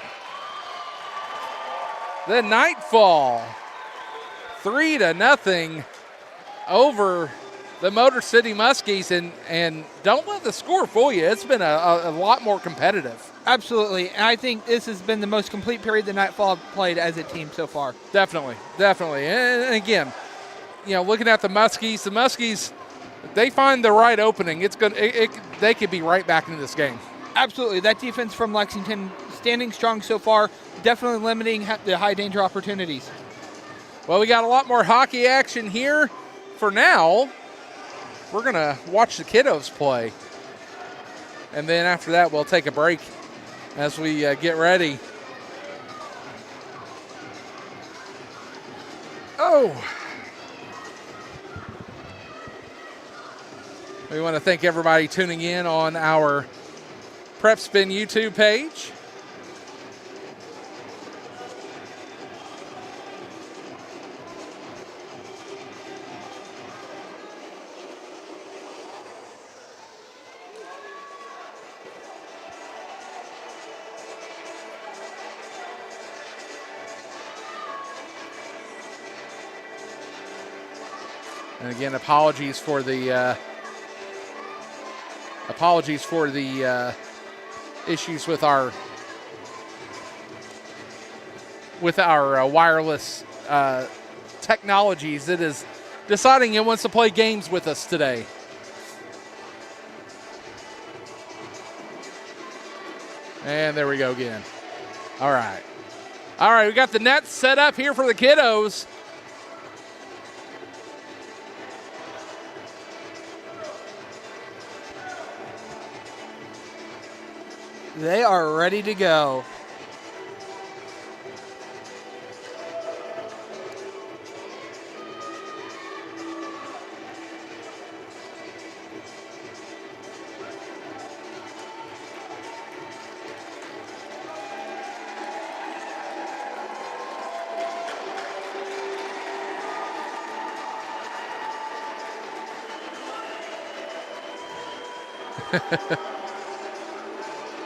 the Nightfall 3-0 over the Motor City Muskies. And don't let the score fool you. It's been a lot more competitive. Absolutely. And I think this has been the most complete period the Nightfall have played as a team so far. Definitely. And again, looking at the Muskies, they find the right opening. They could be right back into this game. Absolutely. That defense from Lexington standing strong so far, definitely limiting the high danger opportunities. Well, we got a lot more hockey action here. For now, we're going to watch the kiddos play. And then after that, we'll take a break as we get ready. We want to thank everybody tuning in on our Prep Spin YouTube page. And again, apologies for the issues with our Technologies that is deciding it wants to play games with us today. And there we go again. All right. All right, we got the nets set up here for the kiddos. They are ready to go.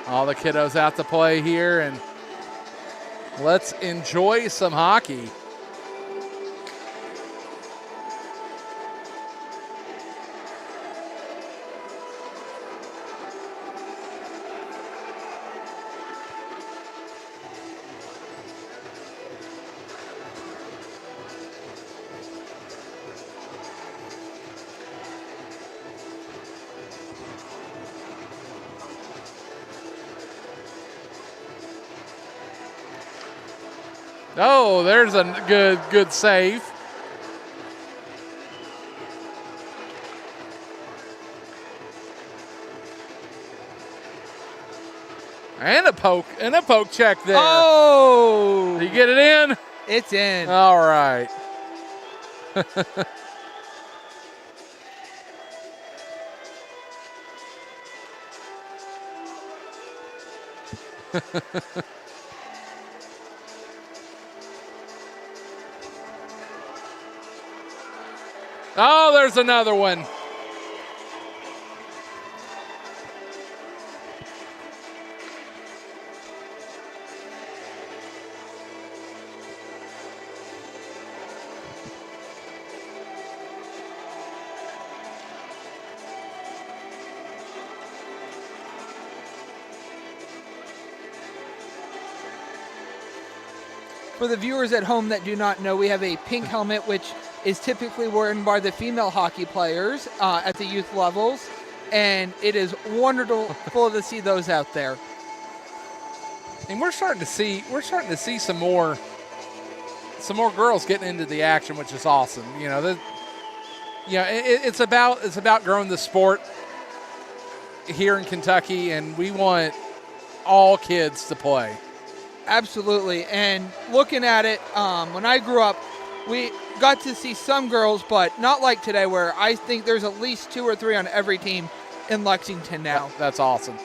All the kiddos out to play here, and let's enjoy some hockey. Oh, there's a good save. And a poke check there. Oh! Did you get it in? It's in. All right. Oh, there's another one. For the viewers at home that do not know, we have a pink helmet, which is typically worn by the female hockey players at the youth levels, and it is wonderful to see those out there. And we're starting to see some more girls getting into the action, which is awesome. You know, it's about growing the sport here in Kentucky, and we want all kids to play. Absolutely. And looking at it, when I grew up, we got to see some girls, but not like today, where I think there's at least 2 or 3 on every team in Lexington now. That's awesome.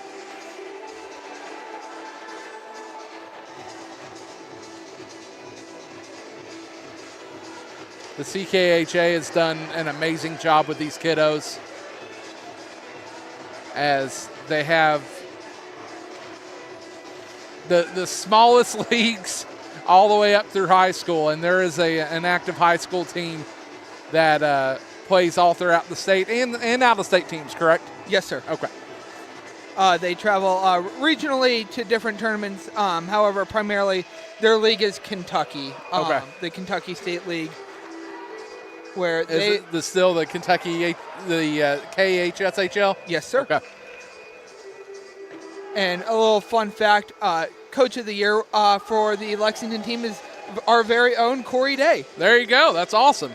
The CKHA has done an amazing job with these kiddos, as they have the smallest leagues all the way up through high school, and there is an active high school team that plays all throughout the state and out-of-state teams, correct? Yes, sir. Okay. They travel regionally to different tournaments. However, primarily their league is Kentucky. Okay. The Kentucky State League, where Is it still the Kentucky, the KHSHL? Yes, sir. Okay. And a little fun fact, Coach of the Year for the Lexington team is our very own Corey Day. There you go. That's awesome.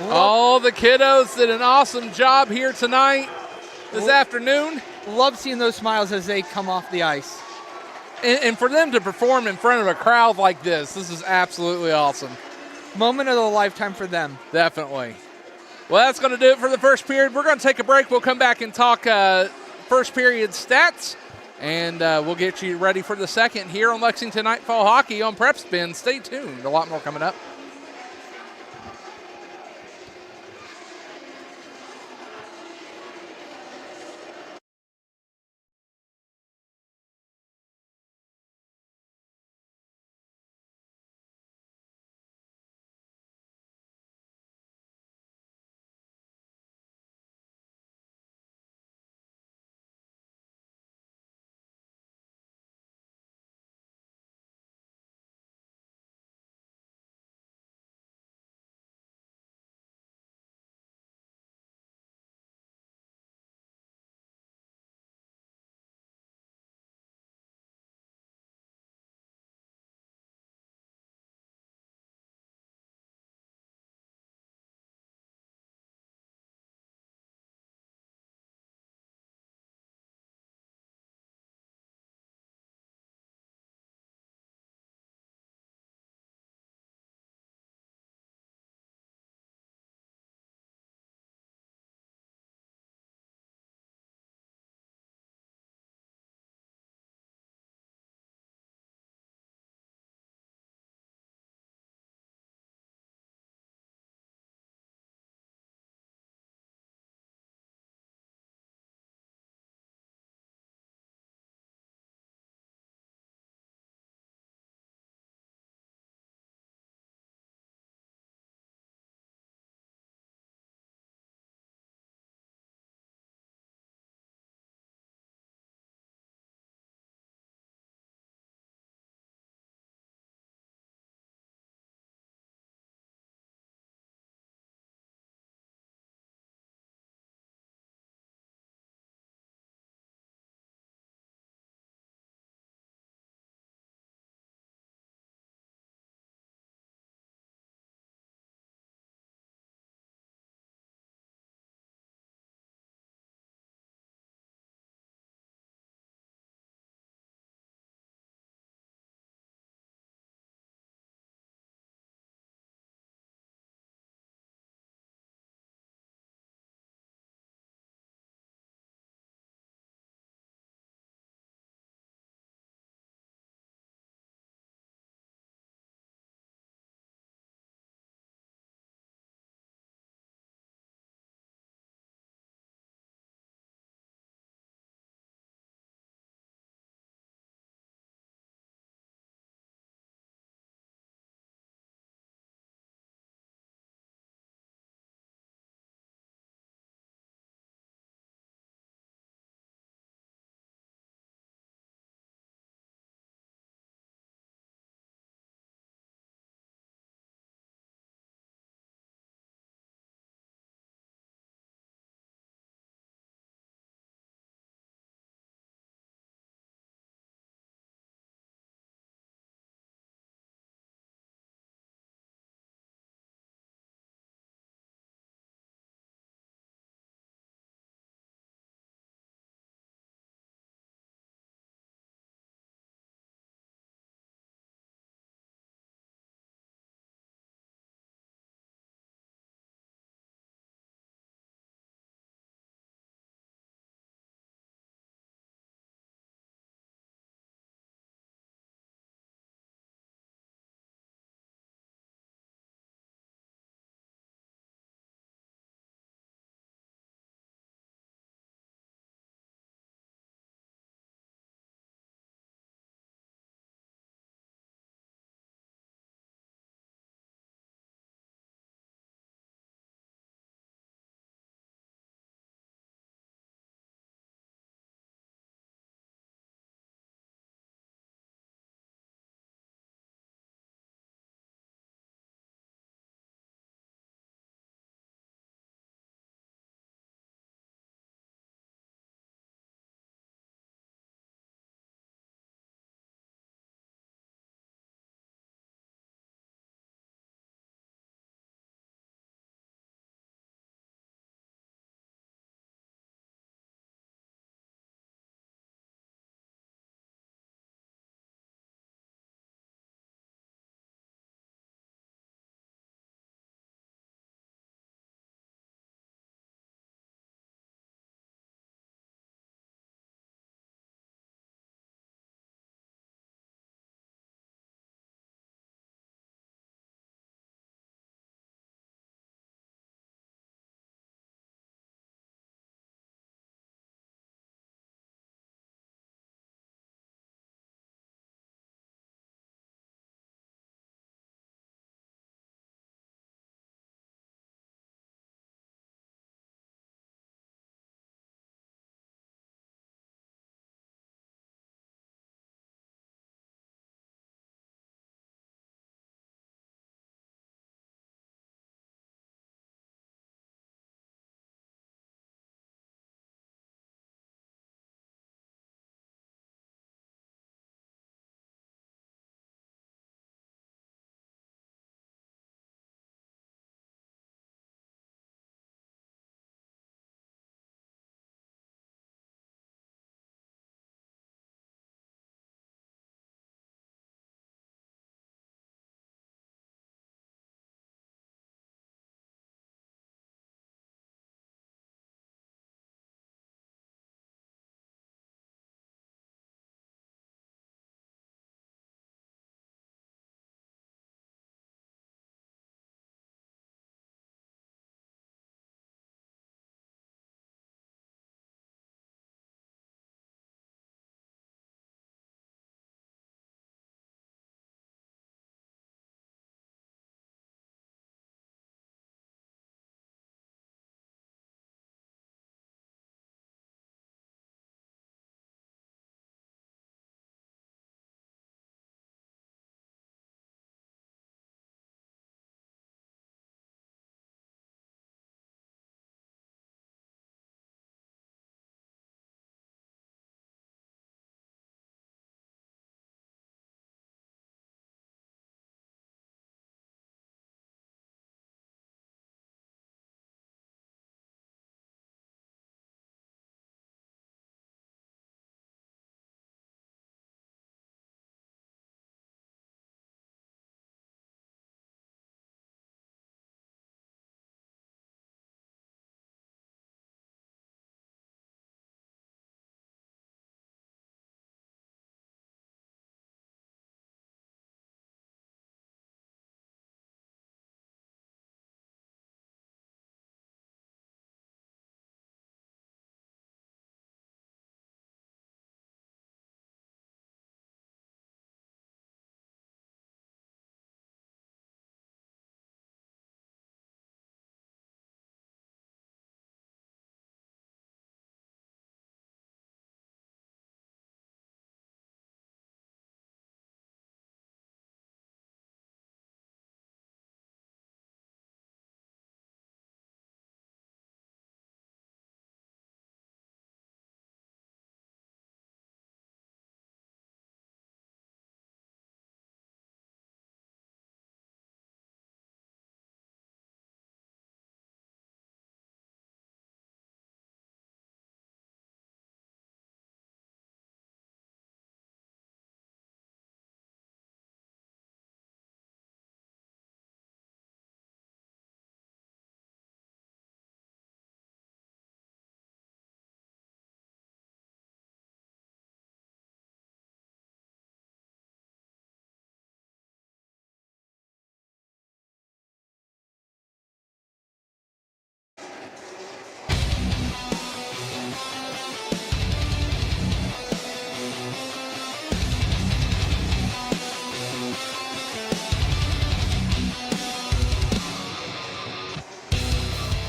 All the kiddos did an awesome job here tonight, this afternoon. Love seeing those smiles as they come off the ice. And for them to perform in front of a crowd like this is absolutely awesome. Moment of a lifetime for them. Definitely. Well, that's going to do it for the first period. We're going to take a break. We'll come back and talk first period stats, and we'll get you ready for the second here on Lexington Nightfall Hockey on Prep Spin. Stay tuned. A lot more coming up.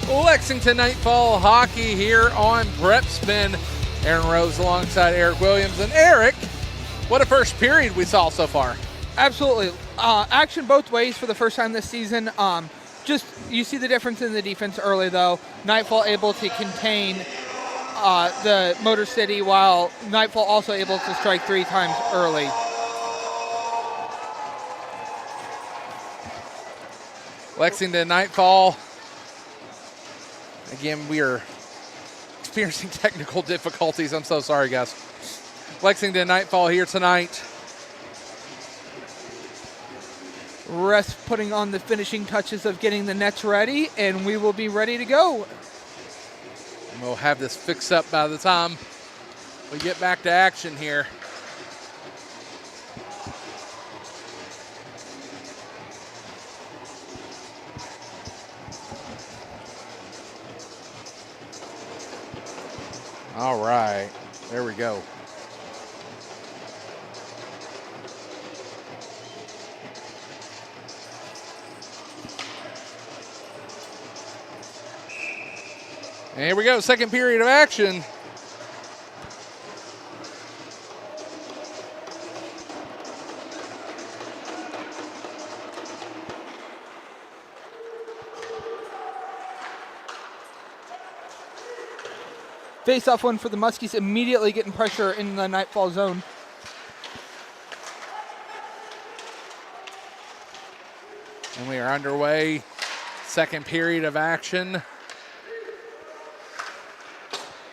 Lexington Nightfall hockey here on Prep Spin. Aaron Rose alongside Eric Williams. And Eric, what a first period we saw so far. Absolutely. Action both ways for the first time this season. Just you see the difference in the defense early, though. Nightfall able to contain the Motor City, while Nightfall also able to strike 3 times early. Lexington Nightfall. Again, we are experiencing technical difficulties. I'm so sorry, guys. Lexington Nightfall here tonight. Rest putting on the finishing touches of getting the nets ready, and we will be ready to go. And we'll have this fixed up by the time we get back to action here. All right, there we go. And here we go, second period of action. Face-off one for the Muskies, immediately getting pressure in the Nightfall zone. And we are underway. Second period of action.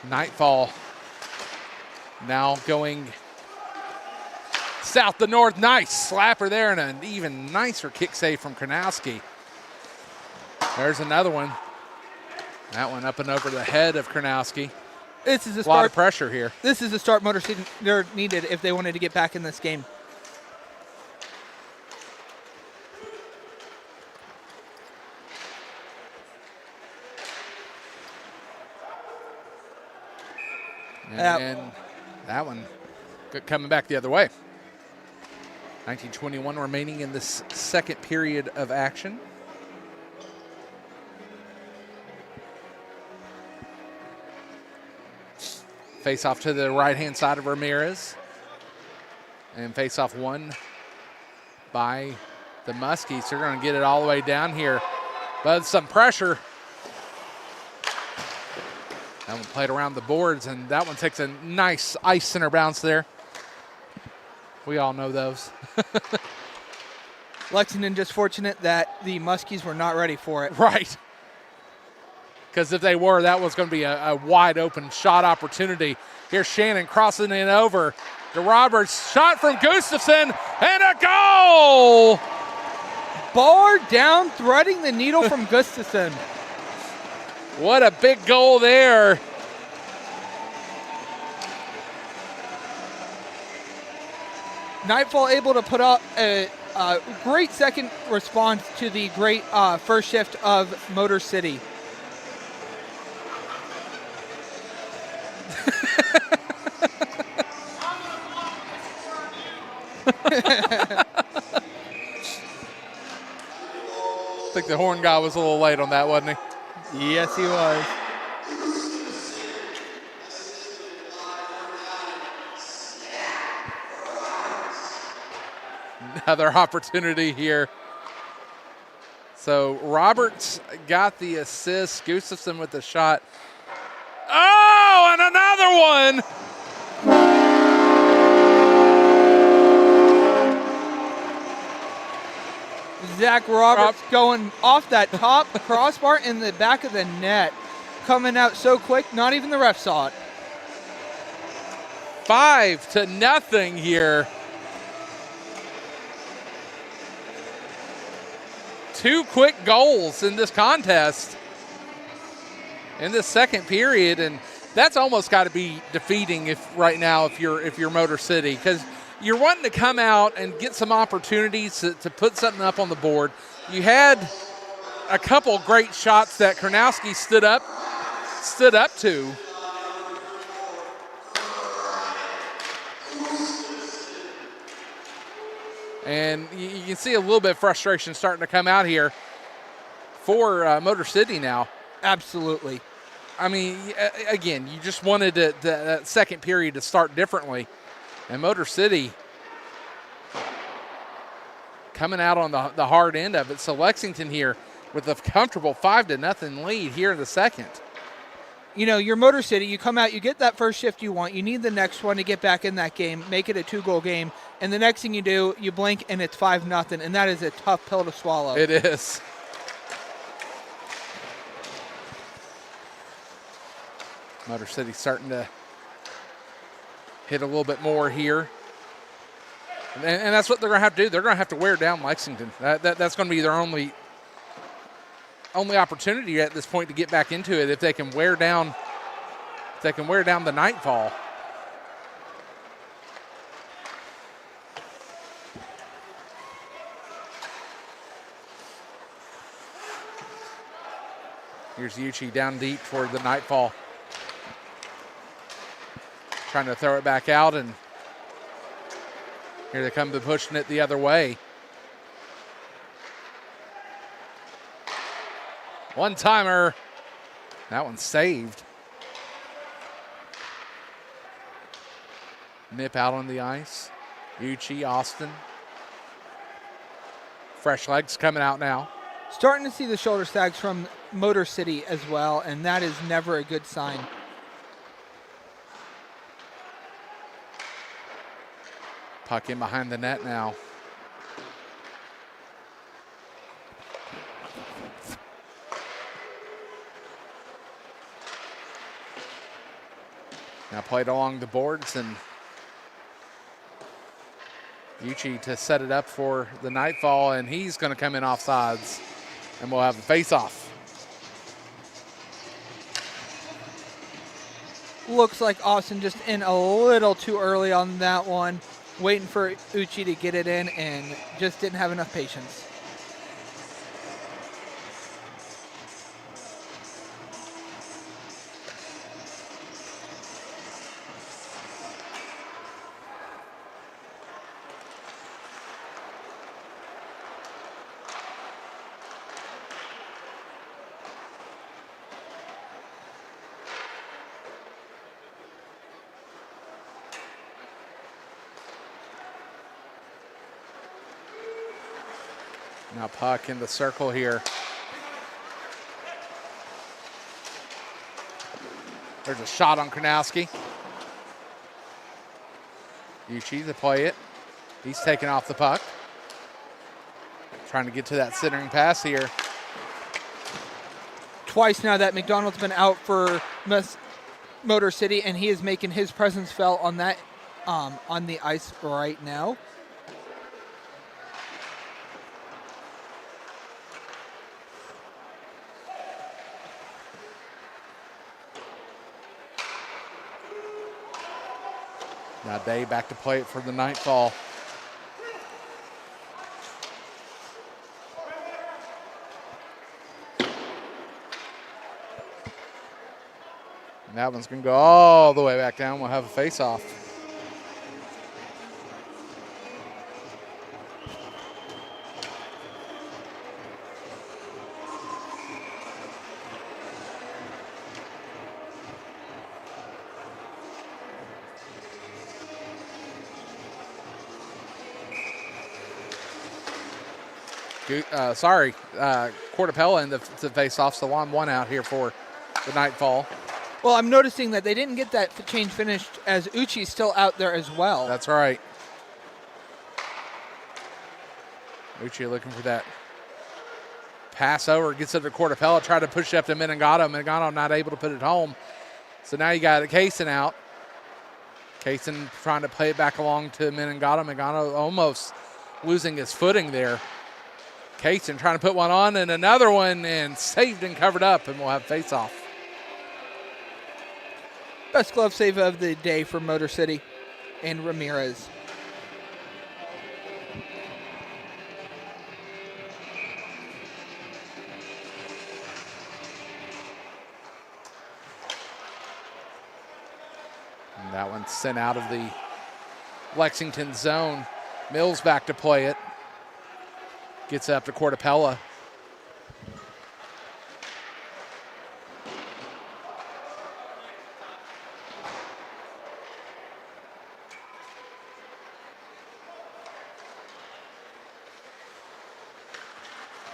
Nightfall now going south to north. Nice slapper there, and an even nicer kick save from Kronowski. There's another one. That one up and over the head of Kronowski. This is a lot of pressure here. This is the start Motor City needed if they wanted to get back in this game. And that one coming back the other way. 19:21 remaining in this second period of action. Face off to the right-hand side of Ramirez. And face off one by the Muskies. They're going to get it all the way down here. But some pressure. That one played around the boards, and that one takes a nice ice center bounce there. We all know those. Lexington just fortunate that the Muskies were not ready for it. Right. Because if they were, that was going to be a wide open shot opportunity. Here's Shannon crossing it over to Roberts. Shot from Gustafson, and a goal! Bar down, threading the needle from Gustafson. What a big goal there. Nightfall able to put up a great second response to the great first shift of Motor City. I think the horn guy was a little late on that, wasn't he? Yes, he was. Another opportunity here. So Roberts got the assist. Gustafson with the shot. Oh, and another one. Zach Roberts going off that top crossbar in the back of the net. Coming out so quick, not even the ref saw it. 5-0 here. 2 quick goals in this contest in this second period, and that's almost got to be defeating if you're Motor City, because you're wanting to come out and get some opportunities to put something up on the board. You had a couple great shots that Kronowski stood up to. And you can see a little bit of frustration starting to come out here for Motor City now. Absolutely. I mean, again, you just wanted that second period to start differently. And Motor City coming out on the hard end of it. So Lexington here with a comfortable 5-0 lead here in the second. You know, your Motor City, you come out, you get that first shift you want. You need the next one to get back in that game, make it a 2-goal game. And the next thing you do, you blink and it's 5-0. And that is a tough pill to swallow. It is. Motor City starting to hit a little bit more here. And that's what they're going to have to do. They're going to have to wear down Lexington. That's going to be their only opportunity at this point to get back into it if they can wear down the Nightfall. Here's Uchi down deep toward the Nightfall. Trying to throw it back out, and here they come to pushing it the other way. One-timer. That one's saved. Nip out on the ice. Uchi, Austin. Fresh legs coming out now. Starting to see the shoulder sags from Motor City as well, and that is never a good sign. Puck in behind the net now. Now played along the boards, and Uchi to set it up for the Nightfall, and he's going to come in offsides, and we'll have a face-off. Looks like Austin just in a little too early on that one, waiting for Uchi to get it in, and just didn't have enough patience. Now puck in the circle here. There's a shot on Kronowski. Uchi to play it. He's taking off the puck. Trying to get to that centering pass here. Twice now that McDonald's been out for Motor City, and he is making his presence felt on that on the ice right now. Now Day back to play it for the Nightfall. And that one's going to go all the way back down. We'll have a face-off. Cortapella in the face-off, so on one out here for the Nightfall. Well, I'm noticing that they didn't get that change finished as Uchi's still out there as well. That's right. Uchi looking for that pass over, gets it to Cortapella, try to push it up to Menegado. Menegado not able to put it home. So now you got Kaysen out. Kaysen trying to play it back along to Menegado. Menegado almost losing his footing there. Kaysen trying to put one on, and another one, and saved and covered up, and we'll have face-off. Best glove save of the day for Motor City and Ramirez. And that one sent out of the Lexington zone. Mills back to play it. Gets up to Cortapella.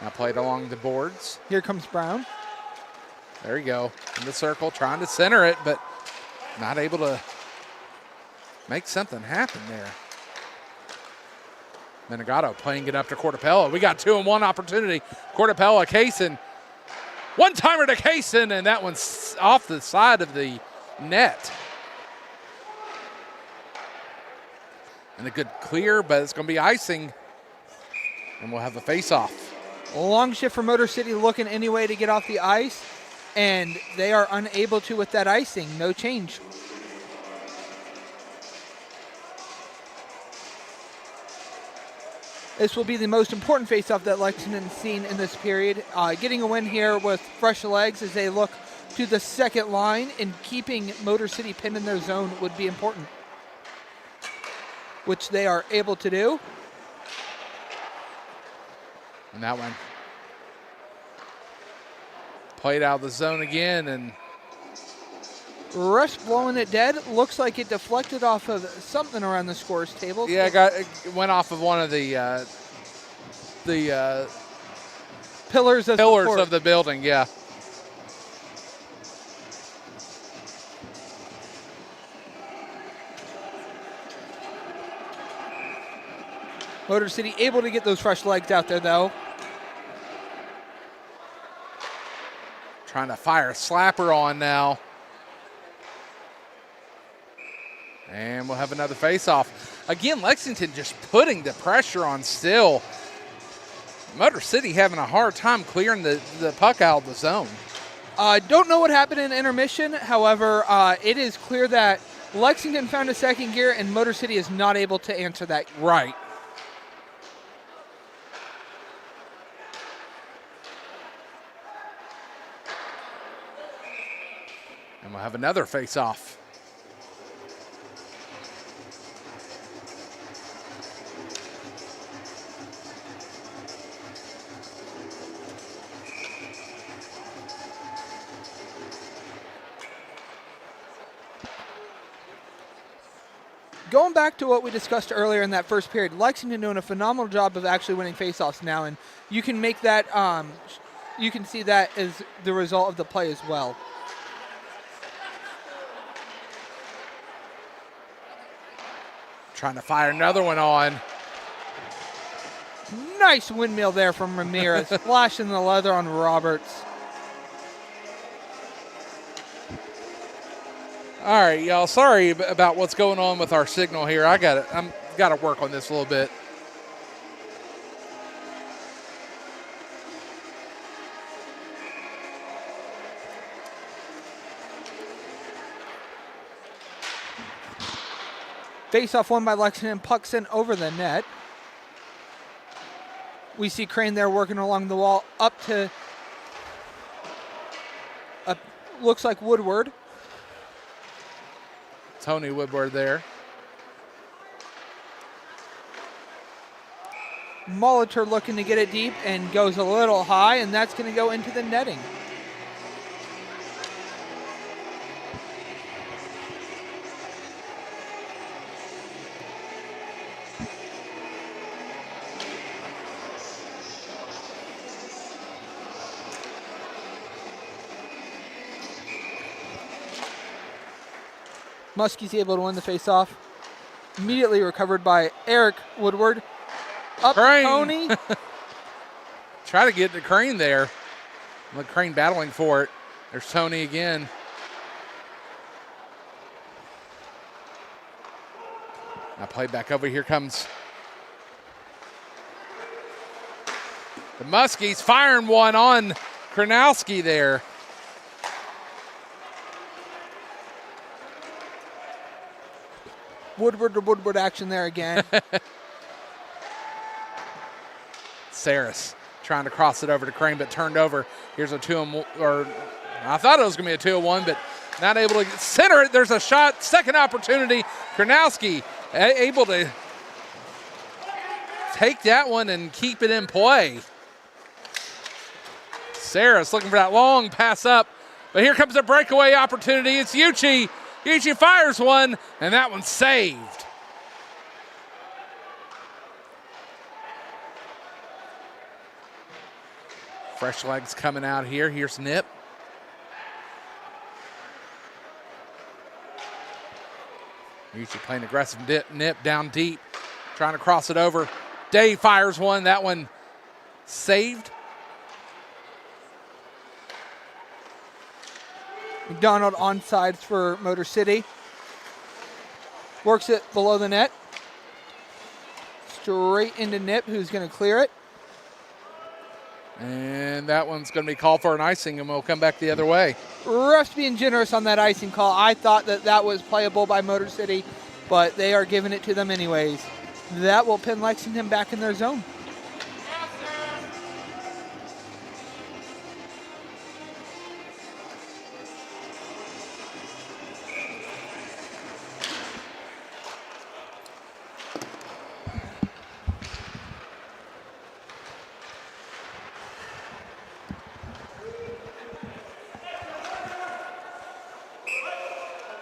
Now played along the boards. Here comes Brown. There you go. In the circle, trying to center it, but not able to make something happen there. Menegado playing it up to Cortapella. We got 2-on-1 opportunity. Cortapella, Kaysen. One-timer to Kaysen, and that one's off the side of the net. And a good clear, but it's going to be icing. And we'll have a face-off. Long shift for Motor City, looking any way to get off the ice, and they are unable to with that icing. No change. This will be the most important face-off that Lexington's seen in this period. Getting a win here with fresh legs as they look to the second line, and keeping Motor City pinned in their zone would be important, which they are able to do. And that one played out of the zone again, and Rush blowing it dead. Looks like it deflected off of something around the scores table. yeah, it went off of one of the pillars of the building. Yeah. Motor City able to get those fresh legs out there, though. Trying to fire a slapper on now. And we'll have another face-off. Again, Lexington just putting the pressure on still. Motor City having a hard time clearing the puck out of the zone. Don't know what happened in intermission. However, it is clear that Lexington found a second gear, and Motor City is not able to answer that. Right. And we'll have another face-off. Going back to what we discussed earlier in that first period, Lexington doing a phenomenal job of actually winning faceoffs now, and you can make that, you can see that as the result of the play as well. Trying to fire another one on. Nice windmill there from Ramirez, flashing the leather on Roberts. All right, y'all. Sorry about what's going on with our signal here. I'm got to work on this a little bit. Face-off won by Lexington, puck sent over the net. We see Crane there working along the wall up to, looks like Woodward. Tony Woodward there. Molitor looking to get it deep and goes a little high, and that's going to go into the netting. Muskies able to win the face-off. Immediately recovered by Eric Woodward. Up Crane. Tony. Try to get to Crane there. Look, Crane battling for it. There's Tony again. Now play back over. Here comes the Muskies firing one on Kranowski there. Woodward to Woodward action there again. Saris trying to cross it over to Crane, but turned over. Here's a 2-on-1, or I thought it was going to be a 2-on-1, but not able to center it. There's a shot, second opportunity. Kranowski able to take that one and keep it in play. Saris looking for that long pass up, but here comes a breakaway opportunity. It's Yuchi. Yuchi fires one, and that one's saved. Fresh legs coming out here. Here's Nip. Usually playing aggressive. Nip down deep, trying to cross it over. Day fires one. That one saved. McDonald onside for Motor City. Works it below the net. Straight into Nip, who's going to clear it. And that one's going to be called for an icing, and we'll come back the other way. Refs being generous on that icing call. I thought that was playable by Motor City, but they are giving it to them anyways. That will pin Lexington back in their zone.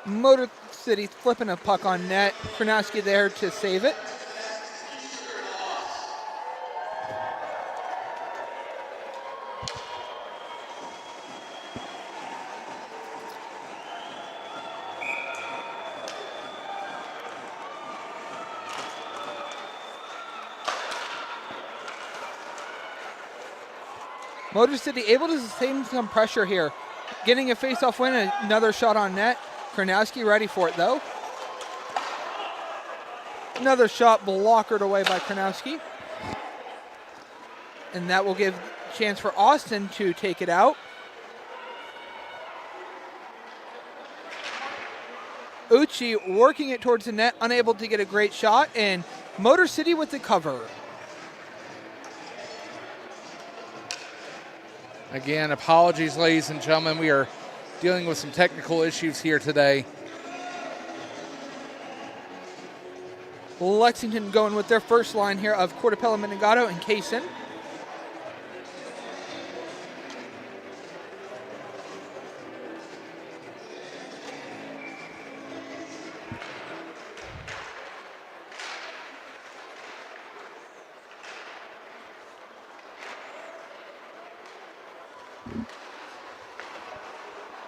Motor City flipping a puck on net. Kronowski there to save it. Motor City able to sustain some pressure here. Getting a face-off win, another shot on net. Kronowski ready for it, though. Another shot blockered away by Kronowski. And that will give a chance for Austin to take it out. Uchi working it towards the net, unable to get a great shot, and Motor City with the cover. Again, apologies, ladies and gentlemen. We are dealing with some technical issues here today. Lexington going with their first line here of Cortapella, Menegado, and Kaysen.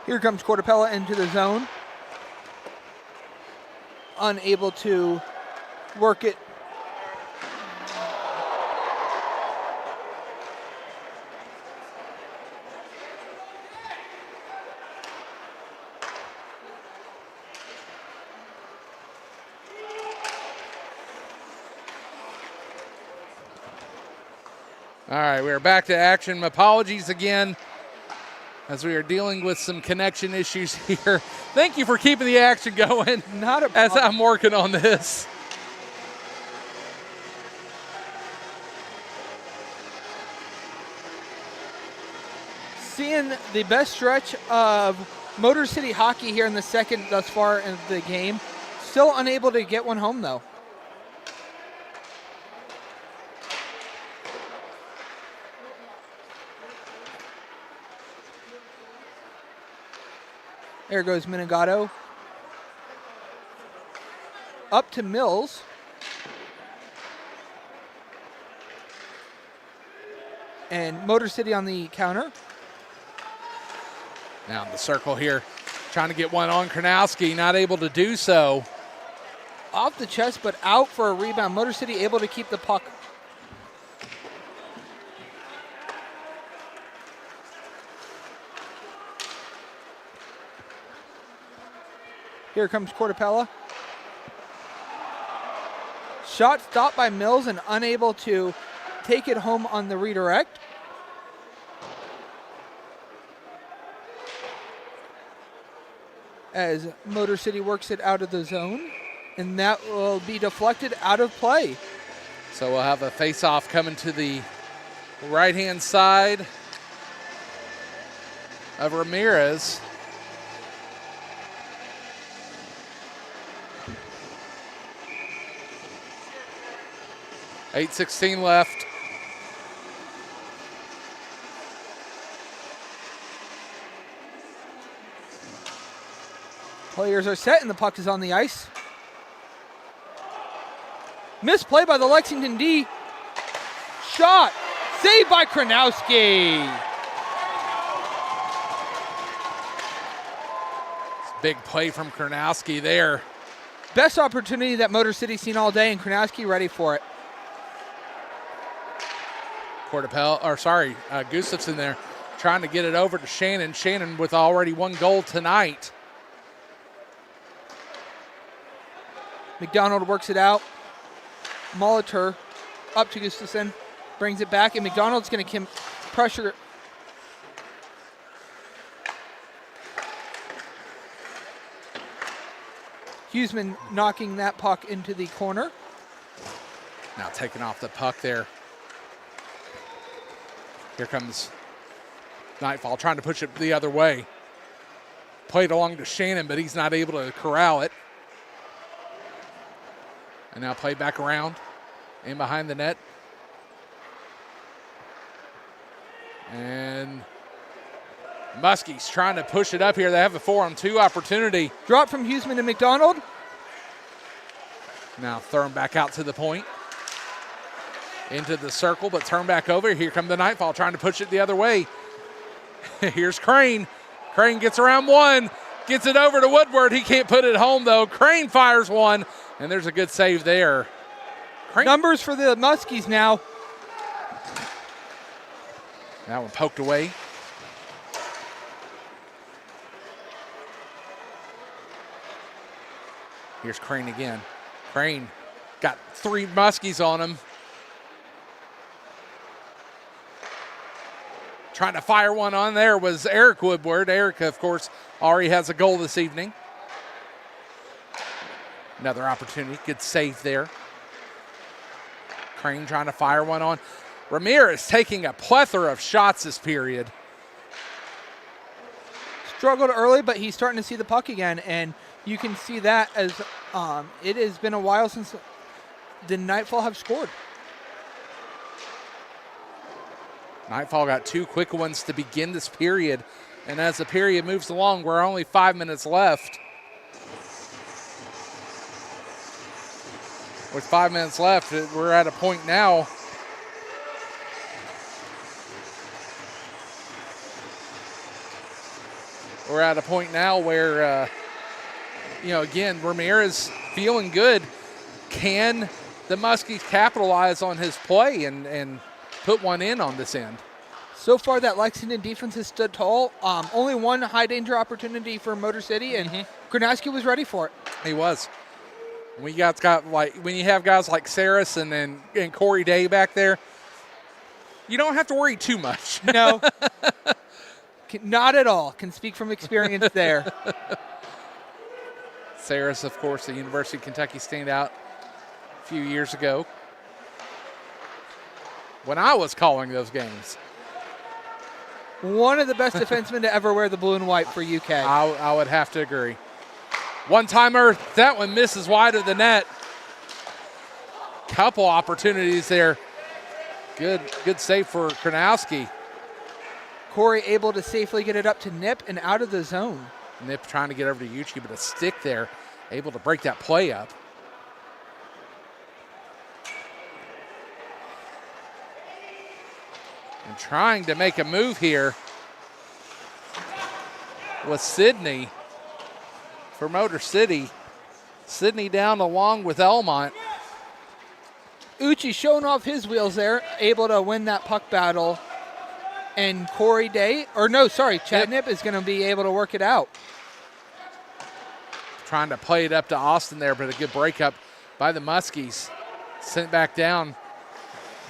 Here comes Cortapella into the zone. Unable to work it. All right, we are back to action. Apologies again, as we are dealing with some connection issues here. Thank you for keeping the action going. Not a problem. As I'm working on this. Seeing the best stretch of Motor City hockey here in the second thus far in the game. Still unable to get one home, though. There goes Menegado. Up to Mills. And Motor City on the counter. Now in the circle here, trying to get one on Kronowski, not able to do so. Off the chest, but out for a rebound. Motor City able to keep the puck. Here comes Cortapella. Shot stopped by Mills and unable to take it home on the redirect. As Motor City works it out of the zone, and that will be deflected out of play. So we'll have a face-off coming to the right-hand side of Ramirez. .8:16 left. Players are set and the puck is on the ice. Misplay by the Lexington D. Shot Saved by Kranowski. Big play from Kranowski there. Best opportunity that Motor City's seen all day, and Kranowski ready for it. Gustafson there trying to get it over to Shannon. Shannon with already 1 goal tonight. McDonald works it out. Molitor up to Gustafson, brings it back, and McDonald's going to pressure. Huseman knocking that puck into the corner. Now taking off the puck there. Here comes Nightfall trying to push it the other way. Played along to Shannon, but he's not able to corral it. And now played back around in behind the net. And Muskies trying to push it up here. They have a 4-on-2 opportunity. Drop from Huseman to McDonald. Now thrown back out to the point. Into the circle, but turn back over. Here come the Nightfall trying to push it the other way. Here's Crane. Crane gets around one. Gets it over to Woodward. He can't put it home, though. Crane fires one, and there's a good save there. Crane. Numbers for the Muskies now. That one poked away. Here's Crane again. Crane got 3 Muskies on him. Trying to fire one on there was Eric Woodward. Eric, of course, already has a goal this evening. Another opportunity. Good save there. Crane trying to fire one on. Ramirez taking a plethora of shots this period. Struggled early, but he's starting to see the puck again, and you can see that as it has been a while since the Nightfall have scored. Nightfall got 2 quick ones to begin this period, and as the period moves along, we're only 5 minutes left. With 5 minutes left, we're at a point now. We're at a point now where, again, Ramirez feeling good. Can the Muskies capitalize on his play and put one in on this end? So far, that Lexington defense has stood tall. Only one high-danger opportunity for Motor City, and Gronowski was ready for it. He was. When you have guys like Saris and Corey Day back there, you don't have to worry too much. No. Not at all. Can speak from experience there. Saris, of course, the University of Kentucky standout a few years ago when I was calling those games. One of the best defensemen to ever wear the blue and white for UK. I would have to agree. One-timer, that one misses wide of the net. Couple opportunities there. Good save for Kranowski. Corey able to safely get it up to Nip and out of the zone. Nip trying to get over to Yuchi, but a stick there, able to break that play up. And trying to make a move here was Sidney for Motor City. Sidney down along with Elmont. Uchi showing off his wheels there, able to win that puck battle. And Corey Day, Chad Nip is going to be able to work it out. Trying to play it up to Austin there, but a good breakup by the Muskies. Sent back down.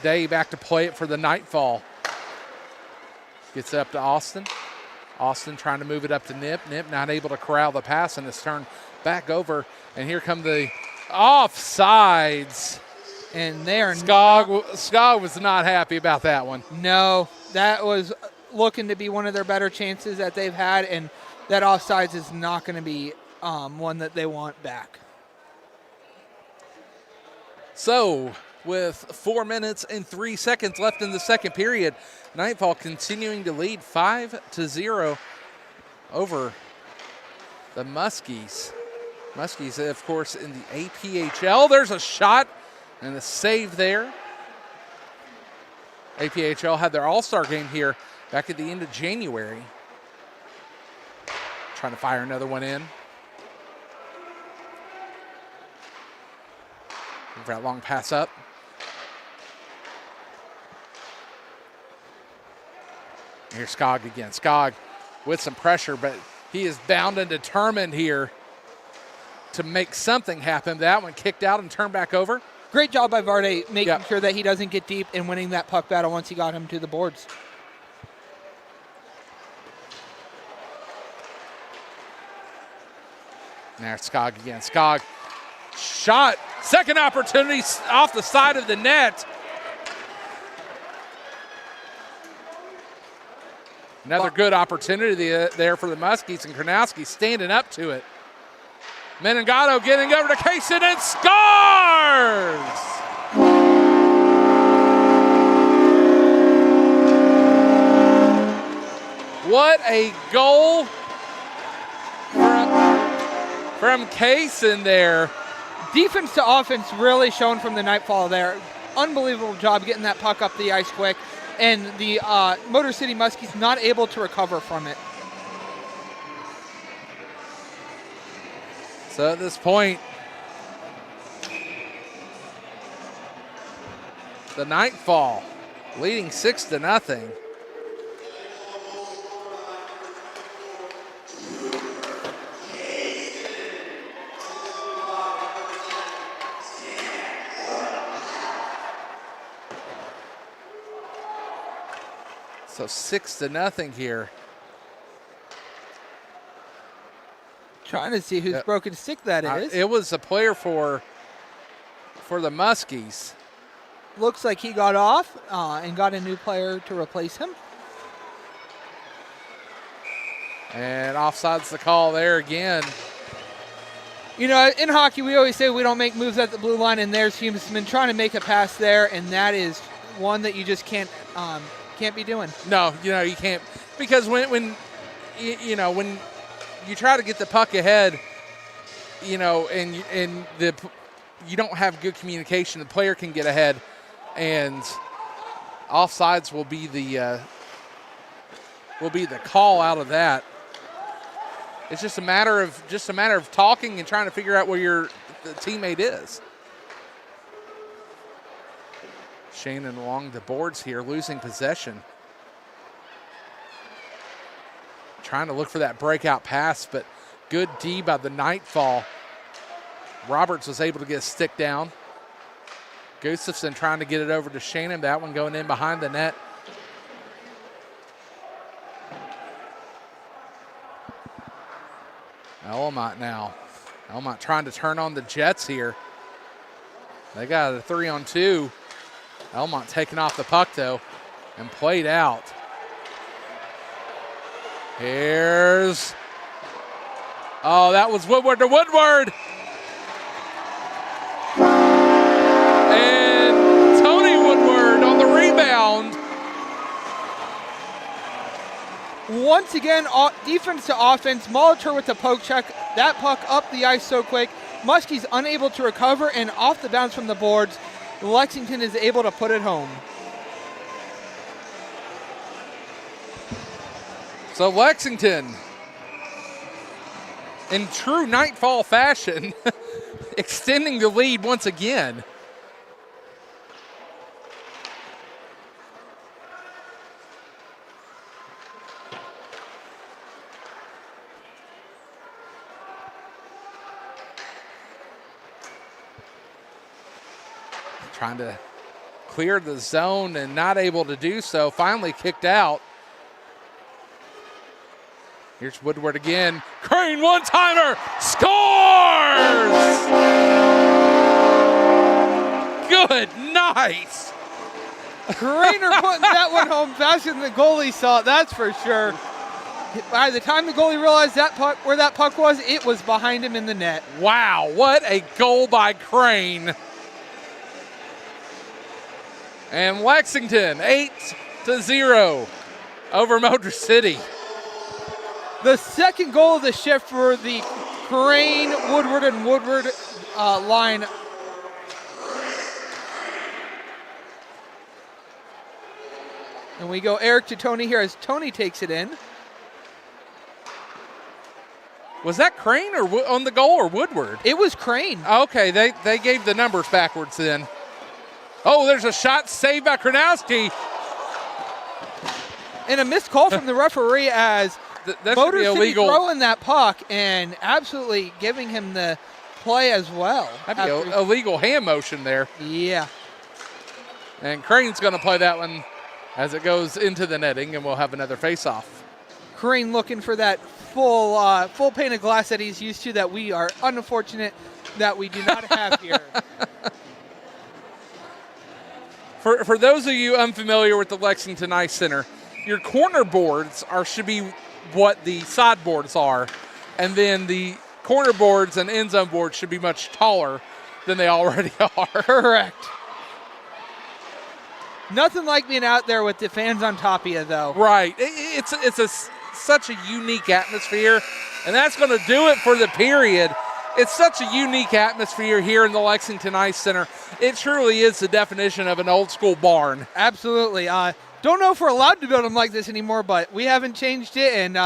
Day back to play it for the Nightfall. Gets up to Austin. Austin trying to move it up to Nip. Nip not able to corral the pass, and it's turned back over. And here come the offsides. And there, Skog was not happy about that one. No, that was looking to be one of their better chances that they've had, and that offsides is not going to be one that they want back. So, with 4 minutes and 3 seconds left in the second period, Nightfall continuing to lead 5-0 over the Muskies. Muskies, of course, in the APHL. There's a shot and a save there. APHL had their all-star game here back at the end of January. Trying to fire another one in. Move that long pass up. Here's Skog again. Skog with some pressure, but he is bound and determined here to make something happen. That one kicked out and turned back over. Great job by Varde making sure that he doesn't get deep and winning that puck battle once he got him to the boards. Now it's Skog again. Skog shot. Second opportunity off the side of the net. Another good opportunity there for the Muskies, and Karnowski standing up to it. Menengato getting over to Kaysen and scores! What a goal from Kaysen there. Defense to offense really shown from the Nightfall there. Unbelievable job getting that puck up the ice quick. And the Motor City Muskies not able to recover from it. So at this point, the Nightfall leading 6-0. So 6-0 here. Trying to see whose broken stick that is. It was a player for the Muskies. Looks like he got off and got a new player to replace him. And offside's the call there again. You know, in hockey, we always say we don't make moves at the blue line, and there's Humusman trying to make a pass there, and that is one that you just can't be doing. No, you can't, because when you try to get the puck ahead, and you don't have good communication, the player can get ahead, and offsides will be the call out of that. It's just a matter of talking and trying to figure out where the teammate is. Shannon along the boards here, losing possession. Trying to look for that breakout pass, but good D by the Nightfall. Roberts was able to get a stick down. Gustafson trying to get it over to Shannon. That one going in behind the net. Elamont now. Elamont trying to turn on the Jets here. They got a 3-on-2. Elamont taking off the puck, though, and played out. Here's... Oh, that was Woodward to Woodward. And Tony Woodward on the rebound. Once again, defense to offense. Molitor with the poke check. That puck up the ice so quick. Muskies unable to recover, and off the bounce from the boards, Lexington is able to put it home. So Lexington, in true Nightfall fashion, extending the lead once again. Trying to clear the zone and not able to do so. Finally kicked out. Here's Woodward again. Crane one-timer. Scores! Good night. Craner putting that one home faster than the goalie saw it, that's for sure. By the time the goalie realized that puck, where that puck was, it was behind him in the net. Wow, what a goal by Crane. And Lexington, 8-0 over Motor City. The second goal of the shift for the Crane, Woodward, and Woodward line. And we go Eric to Tony here as Tony takes it in. Was that Crane or on the goal or Woodward? It was Crane. Okay, they gave the numbers backwards then. Oh, there's a shot saved by Kronowski. And a missed call from the referee as That Motor should be City illegal. throwing that puck and absolutely giving him the play as well. That'd be a illegal hand motion there. Yeah. And Crane's going to play that one as it goes into the netting, and we'll have another face-off. Crane looking for that full pane of glass that he's used to, that we are unfortunate that we do not have here. For those of you unfamiliar with the Lexington Ice Center, your corner boards should be what the side boards are, and then the corner boards and end zone boards should be much taller than they already are. Correct. Nothing like being out there with the fans on top of you, though. Right. It's such a unique atmosphere, and that's going to do it for the period. It's such a unique atmosphere here in the Lexington Ice Center. It truly is the definition of an old school barn. Absolutely. Don't know if we're allowed to build them like this anymore, but we haven't changed it, and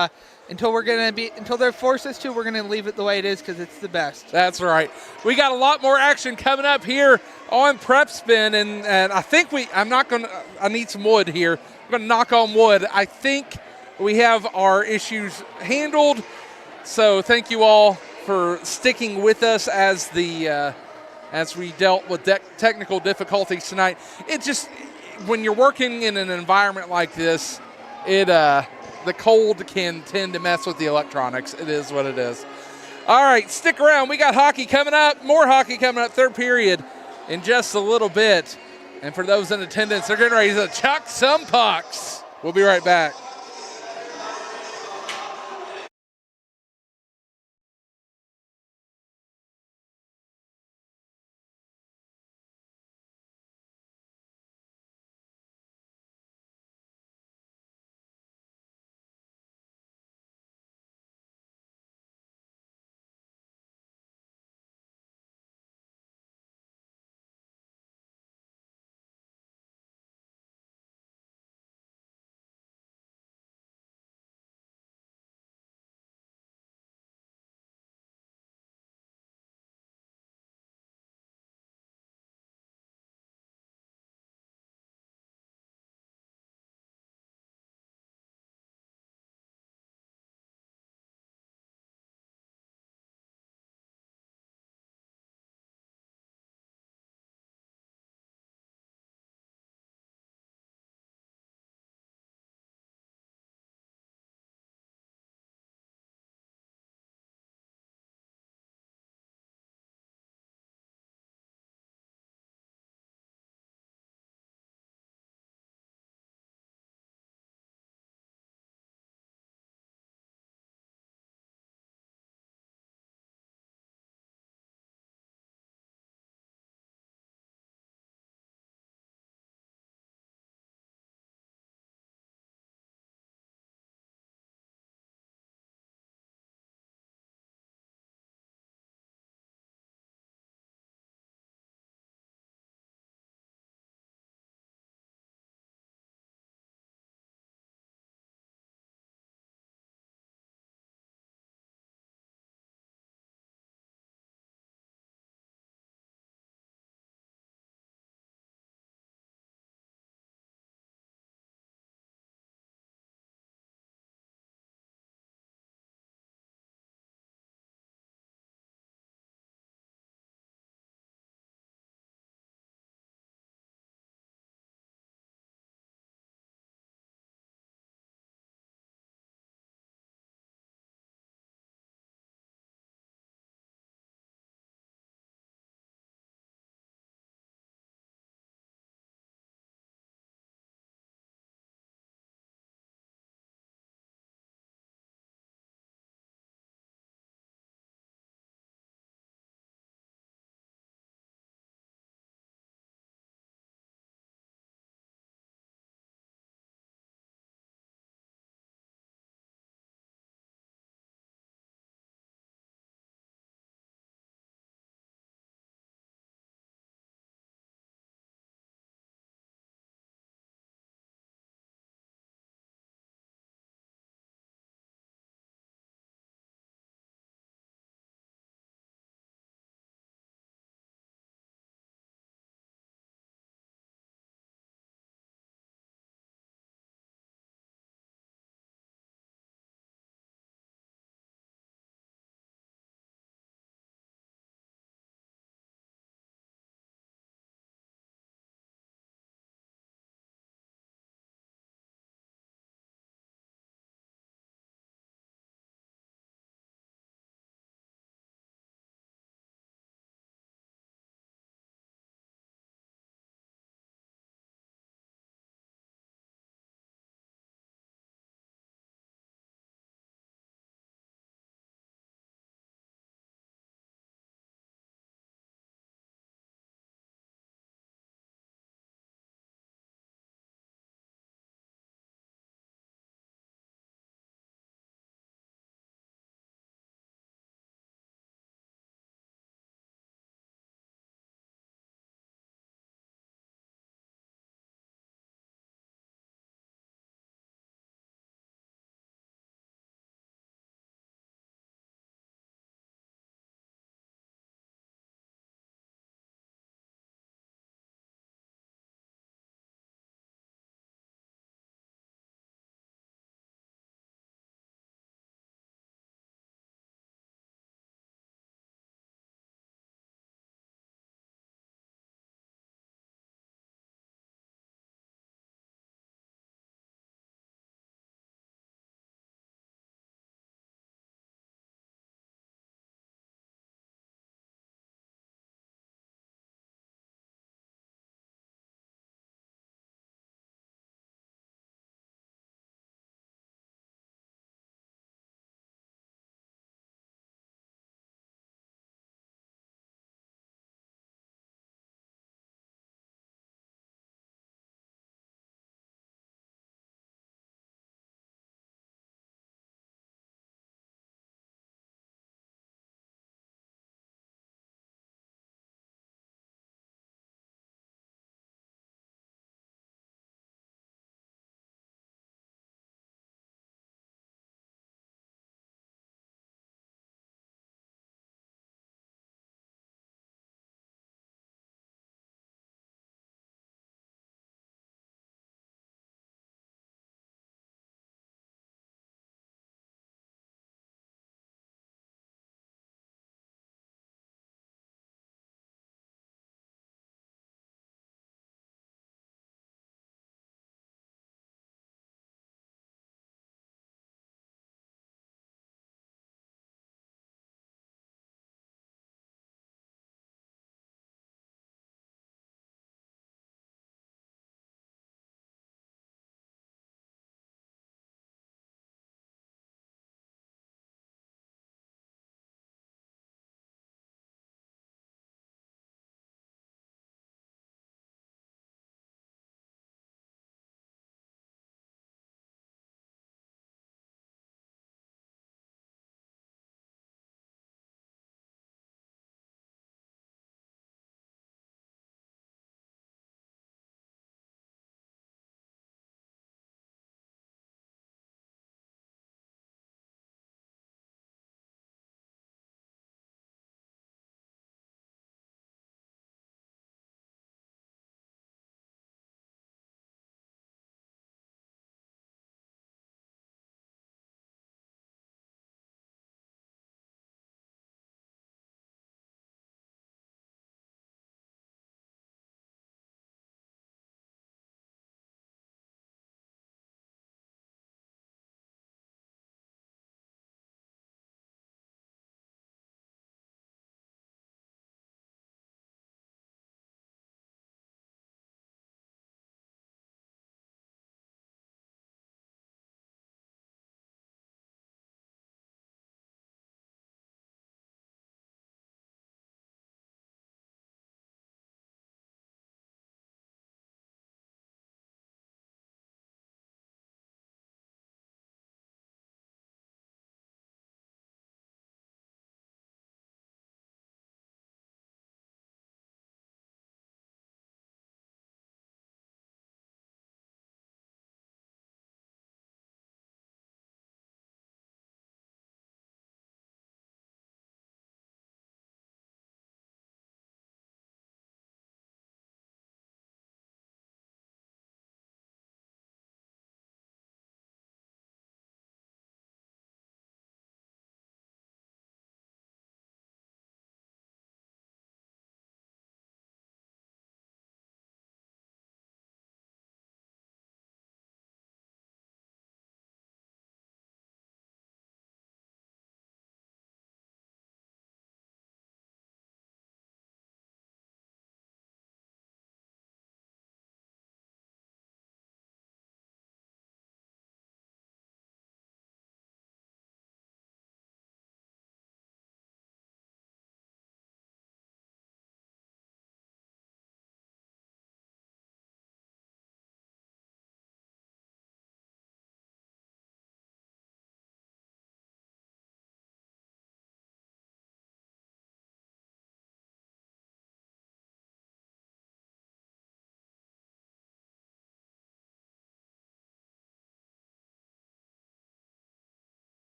until they're forced us to, we're gonna leave it the way it is because it's the best. That's right. We got a lot more action coming up here on Prep Spin, and I think I need some wood here. I'm gonna knock on wood. I think we have our issues handled. So thank you all for sticking with us as we dealt with technical difficulties tonight. It just, when you're working in an environment like this, the cold can tend to mess with the electronics. It is what it is. All right, stick around. We got hockey coming up, more hockey coming up, third period in just a little bit. And for those in attendance, they're getting ready to chuck some pucks. We'll be right back.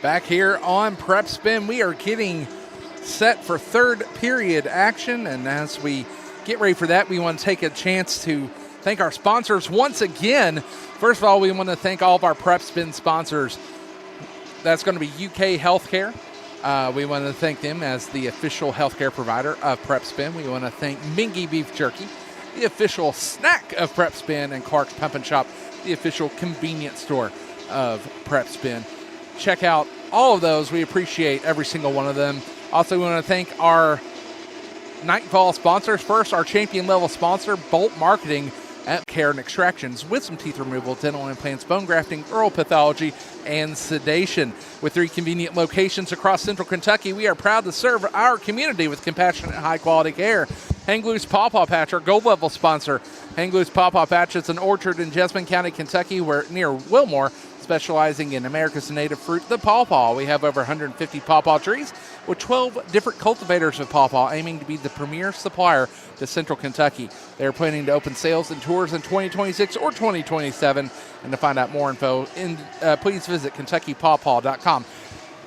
Back here on Prep Spin, we are getting set for third period action, and as we get ready for that, we want to take a chance to thank our sponsors once again. First of all, we want to thank all of our Prep Spin sponsors. That's going to be UK Healthcare. We want to thank them as the official healthcare provider of Prep Spin. We want to thank Mingy Beef Jerky, the official snack of Prep Spin, and Clark's Pump and Shop, the official convenience store of Prep Spin. Check out all of those. We appreciate every single one of them. Also, we want to thank our Nightfall sponsors. First, our champion level sponsor, Bolt Marketing at Care and Extractions, with some teeth removal, dental implants, bone grafting, oral pathology, and sedation. With 3 convenient locations across central Kentucky, we are proud to serve our community with compassionate, high-quality care. Hang Loose Paw Paw Patch, our gold level sponsor. Hang Loose Paw Paw Patch is an orchard in Jessamine County, Kentucky, near Wilmore, specializing in America's native fruit, the pawpaw. We have over 150 pawpaw trees with 12 different cultivators of pawpaw, aiming to be the premier supplier to central Kentucky. They are planning to open sales and tours in 2026 or 2027. And to find out more info, please visit KentuckyPawpaw.com.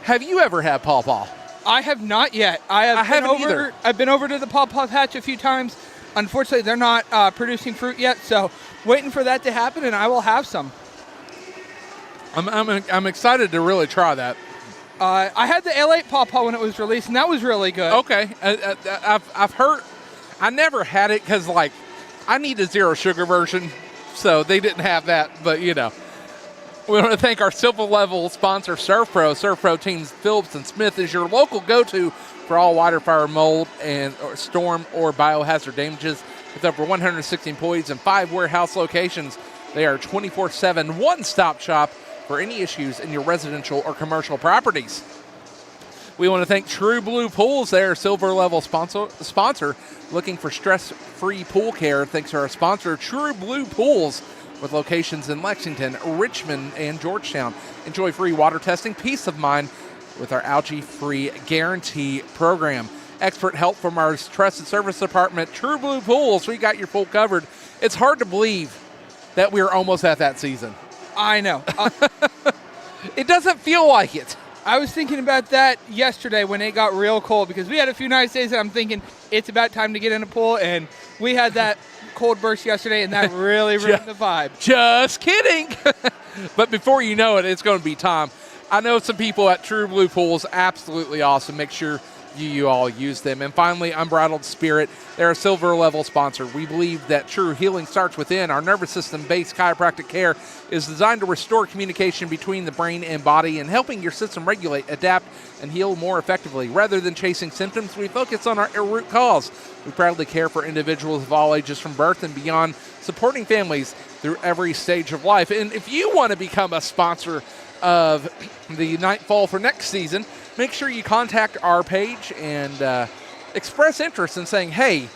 Have you ever had pawpaw? I have not yet. I've been over to the pawpaw patch a few times. Unfortunately, they're not producing fruit yet, so waiting for that to happen, and I will have some. I'm excited to really try that. I had the L8 pawpaw when it was released, and that was really good. Okay. I've heard. I never had it because, I need a zero sugar version, so they didn't have that. But, we want to thank our silver level sponsor, SurfPro. SurfPro teams Phillips and Smith is your local go-to for all water, fire, mold, and storm or biohazard damages. With over 160 employees and 5 warehouse locations, they are 24/7 one-stop shop for any issues in your residential or commercial properties. We want to thank True Blue Pools, their silver level sponsor. Looking for stress-free pool care, thanks to our sponsor, True Blue Pools, with locations in Lexington, Richmond, and Georgetown. Enjoy free water testing, peace of mind with our algae-free guarantee program. Expert help from our trusted service department, True Blue Pools. We got your pool covered. It's hard to believe that we're almost at that season. I know. It doesn't feel like it. I was thinking about that yesterday when it got real cold, because we had a few nice days and I'm thinking it's about time to get in a pool, and we had that cold burst yesterday, and that really ruined the vibe. Just kidding. But before you know it, it's going to be time. I know some people at True Blue Pools, absolutely awesome. Make sure you all use them. And finally, Unbridled Spirit. They're a silver level sponsor. We believe that true healing starts within. Our nervous system-based chiropractic care is designed to restore communication between the brain and body and helping your system regulate, adapt, and heal more effectively. Rather than chasing symptoms, we focus on our root cause. We proudly care for individuals of all ages from birth and beyond, supporting families through every stage of life. And if you want to become a sponsor of the Nightfall for next season, make sure you contact our page and express interest in saying, hey,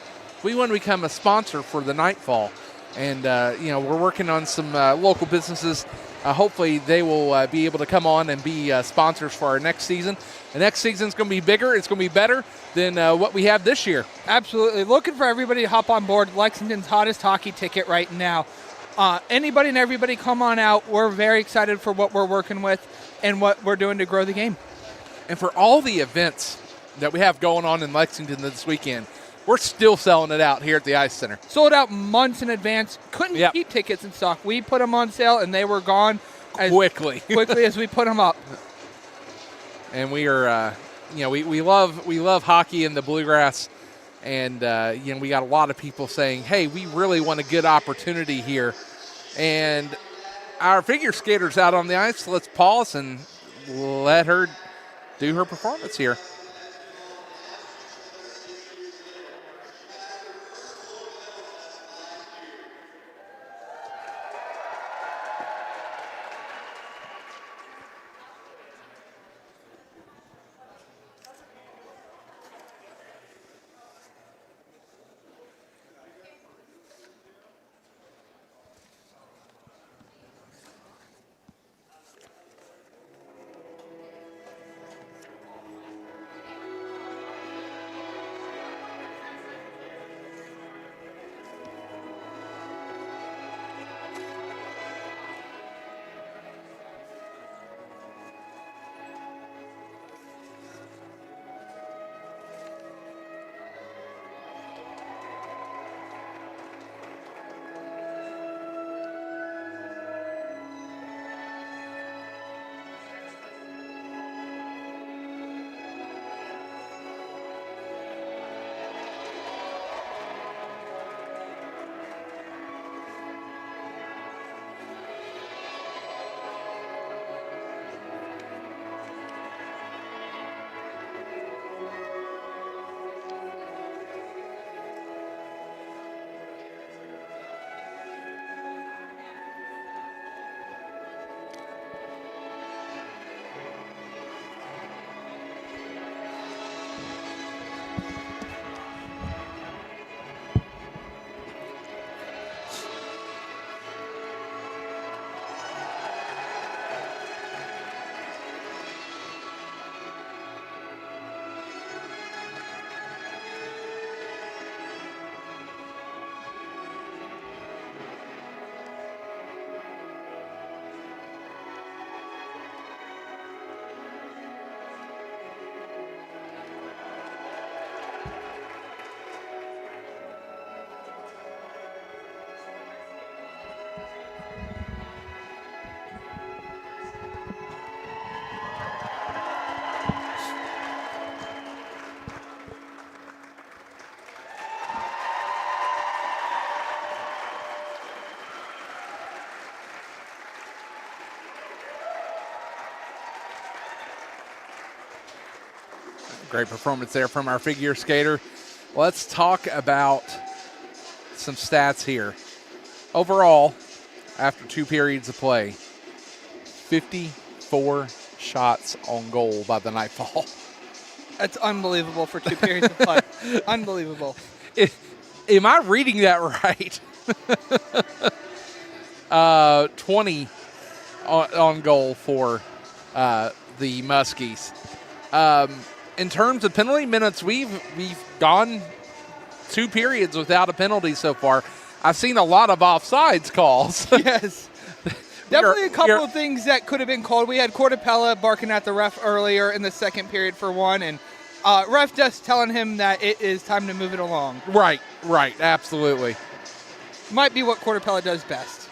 we want to become a sponsor for the Nightfall. And, we're working on some local businesses. Hopefully they will be able to come on and be sponsors for our next season. The next season's going to be bigger. It's going to be better than what we have this year. Absolutely. Looking for everybody to hop on board Lexington's hottest hockey ticket right now. Anybody and everybody come on out. We're very excited for what we're working with and what we're doing to grow the game. And for all the events that we have going on in Lexington this weekend, we're still selling it out here at the Ice Center. Sold out months in advance. Couldn't keep tickets in stock. We put them on sale, and they were gone quickly as we put them up. And we are, we love hockey in the Bluegrass, and we got a lot of people saying, "Hey, we really want a good opportunity here." And our figure skater's out on the ice. So let's pause and let her do her performance here. Great performance there from our figure skater. Let's talk about some stats here. Overall, after 2 periods of play, 54 shots on goal by the Nightfall. That's unbelievable for 2 periods of play. Unbelievable. Am I reading that right? 20 on goal for the Muskies. In terms of penalty minutes, we've gone 2 periods without a penalty so far. I've seen a lot of offsides calls. Yes. Definitely a couple of things that could have been called. We had Cortapella barking at the ref earlier in the second period for one, and ref just telling him that it is time to move it along. Right, absolutely. Might be what Cortapella does best.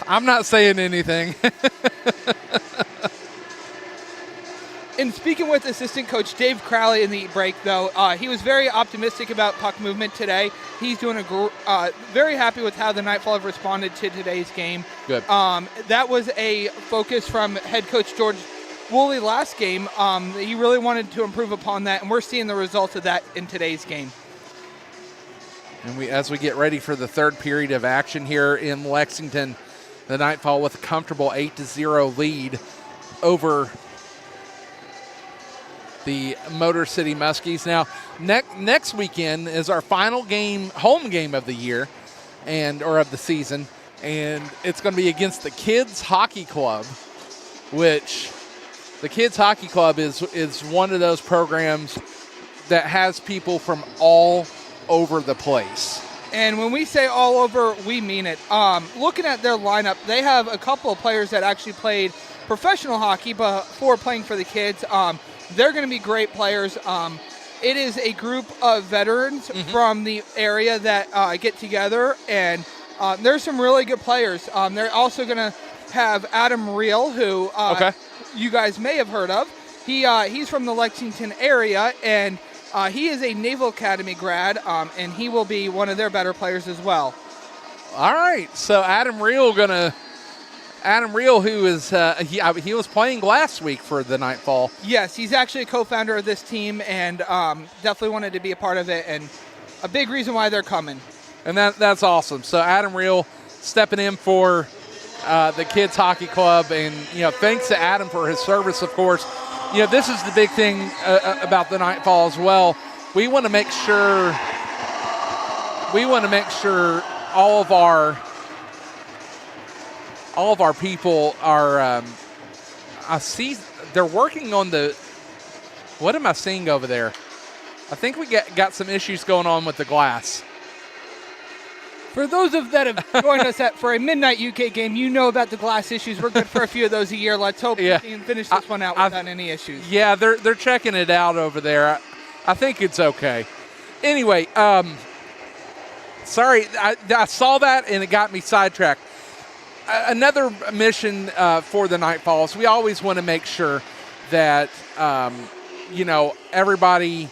I'm not saying anything. And speaking with assistant coach Dave Crowley in the break, though, he was very optimistic about puck movement today. He's doing very happy with how the Nightfall have responded to today's game. Good. That was a focus from head coach George Woolley last game. He really wanted to improve upon that, and we're seeing the results of that in today's game. And as we get ready for the third period of action here in Lexington, the Nightfall with a comfortable 8-0 lead over the Motor City Muskies. Now, next weekend is our final game, home game of the year, or of the season, and it's going to be against the Kids Hockey Club, which the Kids Hockey Club is one of those programs that has people from all over the place. And when we say all over, we mean it. Looking at their lineup, they have a couple of players that actually played professional hockey before playing for the Kids. They're going to be great players. It is a group of veterans from the area that get together, and there's some really good players. They're also going to have Adam Reel, who you guys may have heard of. He's from the Lexington area, and he is a Naval Academy grad, and he will be one of their better players as well. All right, so Adam Reel, who is he was playing last week for the Nightfall. Yes, he's actually a co-founder of this team, and definitely wanted to be a part of it, and a big reason why they're coming. And that's awesome. So Adam Reel stepping in for the Kids Hockey Club, and thanks to Adam for his service, of course. This is the big thing about the Nightfall as well. We want to make sure all of our people are. I see they're working on the. What am I seeing over there? I think we got some issues going on with the glass. For those that have joined us for a midnight UK game, you know about the glass issues. We're good for a few of those a year. Let's hope we can finish this one out without any issues. Yeah, they're checking it out over there. I think it's okay. Anyway, sorry, I saw that and it got me sidetracked. Another mission for the Nightfalls, we always want to make sure that, everybody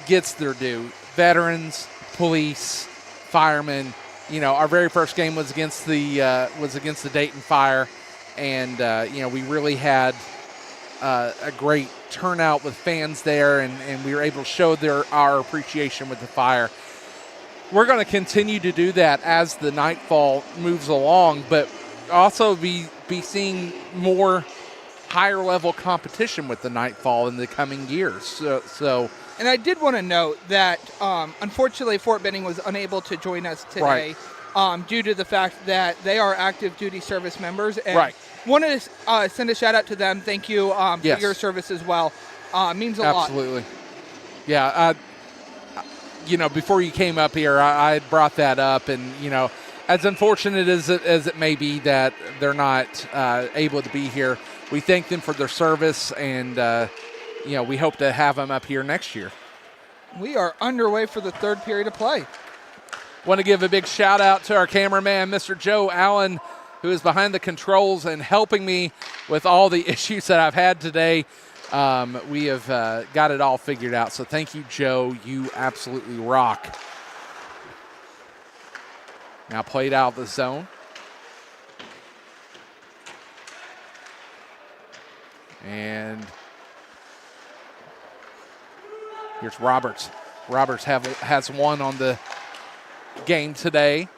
gets their due. Veterans, police, firemen. Our very first game was against the Dayton Fire, and we really had a great turnout with fans there, and we were able to show our appreciation with the Fire. We're going to continue to do that as the Nightfall moves along, but also be seeing more higher level competition with the Nightfall in the coming years. So. And I did want to note that, unfortunately, Fort Benning was unable to join us today due to the fact that they are active duty service members. And wanted to send a shout out to them. Thank you for your service as well. Means a lot. Absolutely. Yeah. Before you came up here, I had brought that up, and as unfortunate as it may be that they're not able to be here, we thank them for their service, and we hope to have them up here next year. We are underway for the third period of play. Want to give a big shout out to our cameraman, Mr. Joe Allen, who is behind the controls and helping me with all the issues that I've had today. We have got it all figured out. So thank you, Joe. You absolutely rock. Now played out of the zone. And Here's Roberts. Roberts has one on the game today.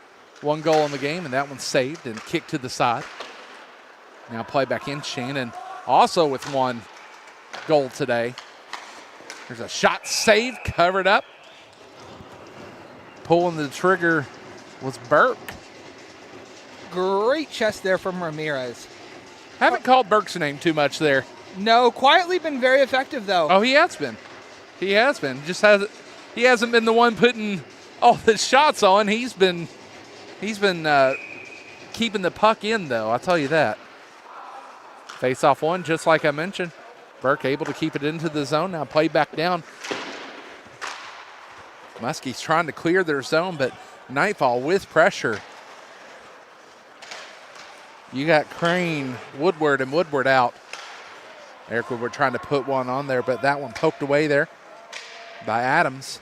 1 goal in the game, and that one's saved and kicked to the side. Now play back in. Shannon also with 1 goal today. There's a shot saved, covered up. Pulling the trigger was Burke. Great chest there from Ramirez. Haven't called Burke's name too much there. No, quietly been very effective though. Oh, he has been. He hasn't been the one putting all the shots on. He's been keeping the puck in though. I'll tell you that. Face off one, just like I mentioned. Burke able to keep it into the zone. Now play back down. Muskies trying to clear their zone, but Nightfall with pressure. You got Crane, Woodward, and Woodward out. Eric Woodward trying to put one on there, but that one poked away there by Adams.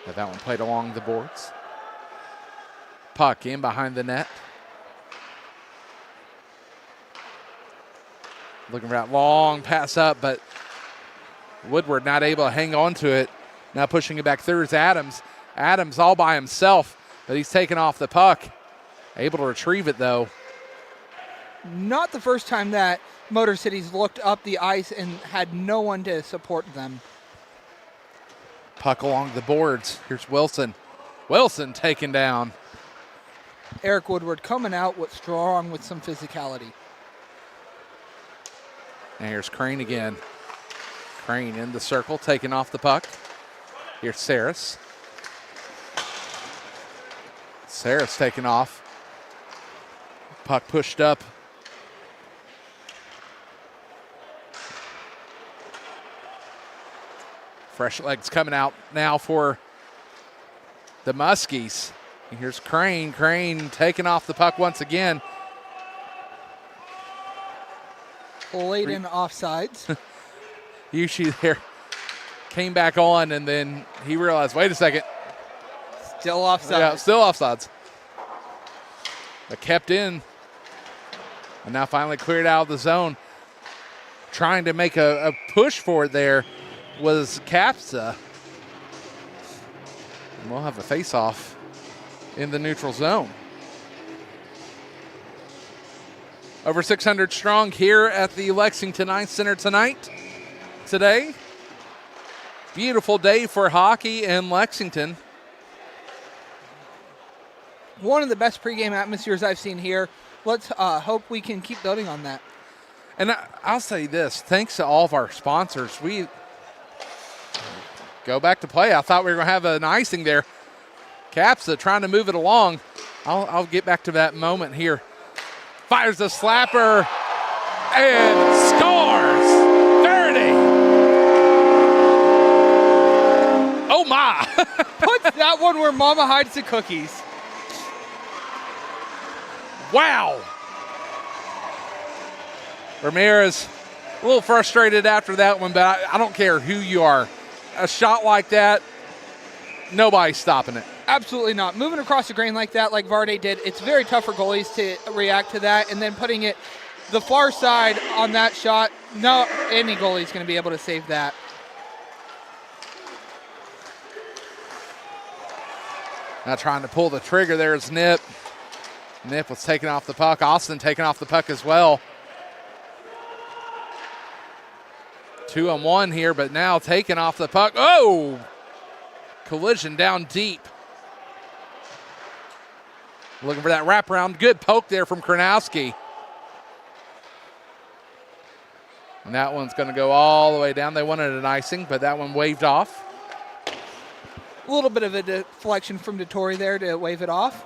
But that one played along the boards. Puck in behind the net. Looking for that long pass up, but Woodward not able to hang on to it. Now pushing it back through is Adams. Adams all by himself, but he's taken off the puck. Able to retrieve it, though. Not the first time that Motor City's looked up the ice and had no one to support them. Puck along the boards. Here's Wilson. Wilson taken down. Eric Woodward coming out with strong with some physicality. And here's Crane again. Crane in the circle, taking off the puck. Here's Saris. Saris taking off. Puck pushed up. Fresh legs coming out now for the Muskies. And here's Crane. Crane taking off the puck once again. Played in offsides. Yushi there came back on, and then he realized, wait a second. Still offsides. Yeah, still offsides. But kept in. And now finally cleared out of the zone. Trying to make a push for it there was Capsa. And we'll have a face-off in the neutral zone. Over 600 strong here at the Lexington Ice Center today. Beautiful day for hockey in Lexington. One of the best pregame atmospheres I've seen here. Let's hope we can keep building on that. And I'll say this, thanks to all of our sponsors, we go back to play. I thought we were going to have an icing there. Capsa trying to move it along. I'll get back to that moment here. Fires the slapper and scores. 30. Oh, my. Puts that one where Mama hides the cookies. Wow. Ramirez, a little frustrated after that one, but I don't care who you are. A shot like that, nobody's stopping it. Absolutely not. Moving across the grain like that, like Varde did, it's very tough for goalies to react to that. And then putting it the far side on that shot, no, any goalie's going to be able to save that. Now trying to pull the trigger there is Nip. Nip was taking off the puck. Austin taking off the puck as well. 2-on-1 here, but now taking off the puck. Oh! Collision down deep. Looking for that wraparound. Good poke there from Kronowski. And that one's going to go all the way down. They wanted an icing, but that one waved off. A little bit of a deflection from DeTore there to wave it off.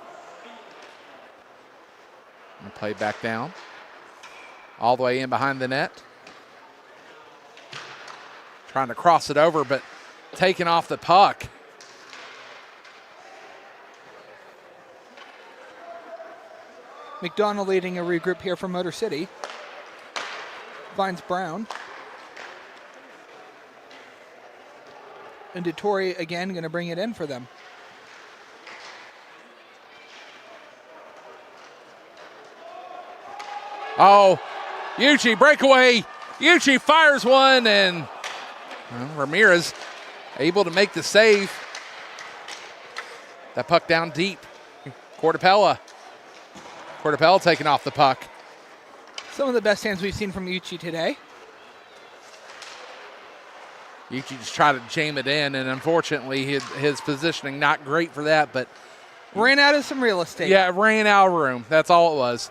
And play back down. All the way in behind the net. Trying to cross it over, but taking off the puck. McDonald leading a regroup here from Motor City. Finds Brown. And DeTore again going to bring it in for them. Oh, Yuchi breakaway. Uchi fires one, and Ramirez able to make the save. That puck down deep. Cortapella taking off the puck. Some of the best hands we've seen from Uchi today. Uchi just tried to jam it in, and unfortunately his positioning not great for that, but ran out of some real estate. Yeah, it ran out of room. That's all it was.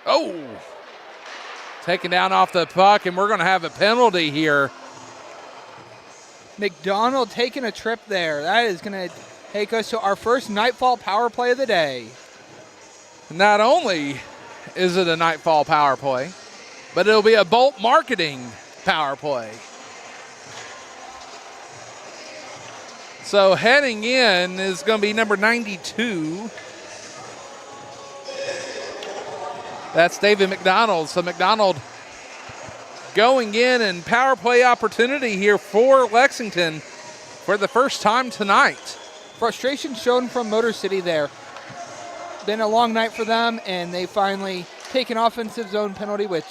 Oh! Taken down off the puck, and we're going to have a penalty here. McDonald taking a trip there. That is going to take us to our first Nightfall power play of the day. Not only is it a Nightfall power play, but it'll be a Bolt Marketing power play. So heading in is going to be number 92. That's David McDonald. So McDonald going in and power play opportunity here for Lexington for the first time tonight. Frustration shown from Motor City there. Been a long night for them, and they finally take an offensive zone penalty, which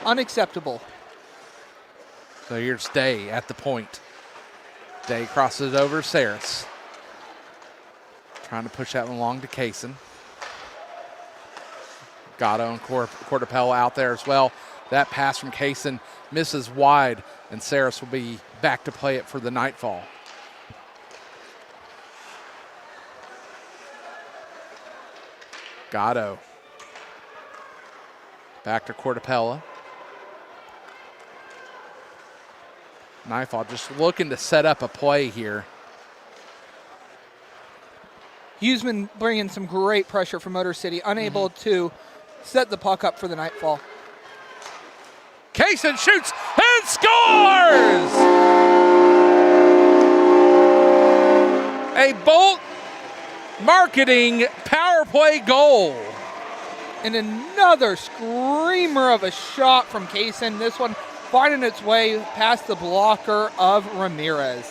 unacceptable. So here's Day at the point. Day crosses over Saris. Trying to push that one along to Kaysen. Gatto and Cortapella out there as well. That pass from Kaysen misses wide, and Saris will be back to play it for the Nightfall. Gatto. Back to Cortapella. Nightfall just looking to set up a play here. Huseman bringing some great pressure from Motor City, unable to set the puck up for the Nightfall. Kaysen shoots and scores! A Bolt Marketing power play goal. And another screamer of a shot from Kaysen. This one finding its way past the blocker of Ramirez.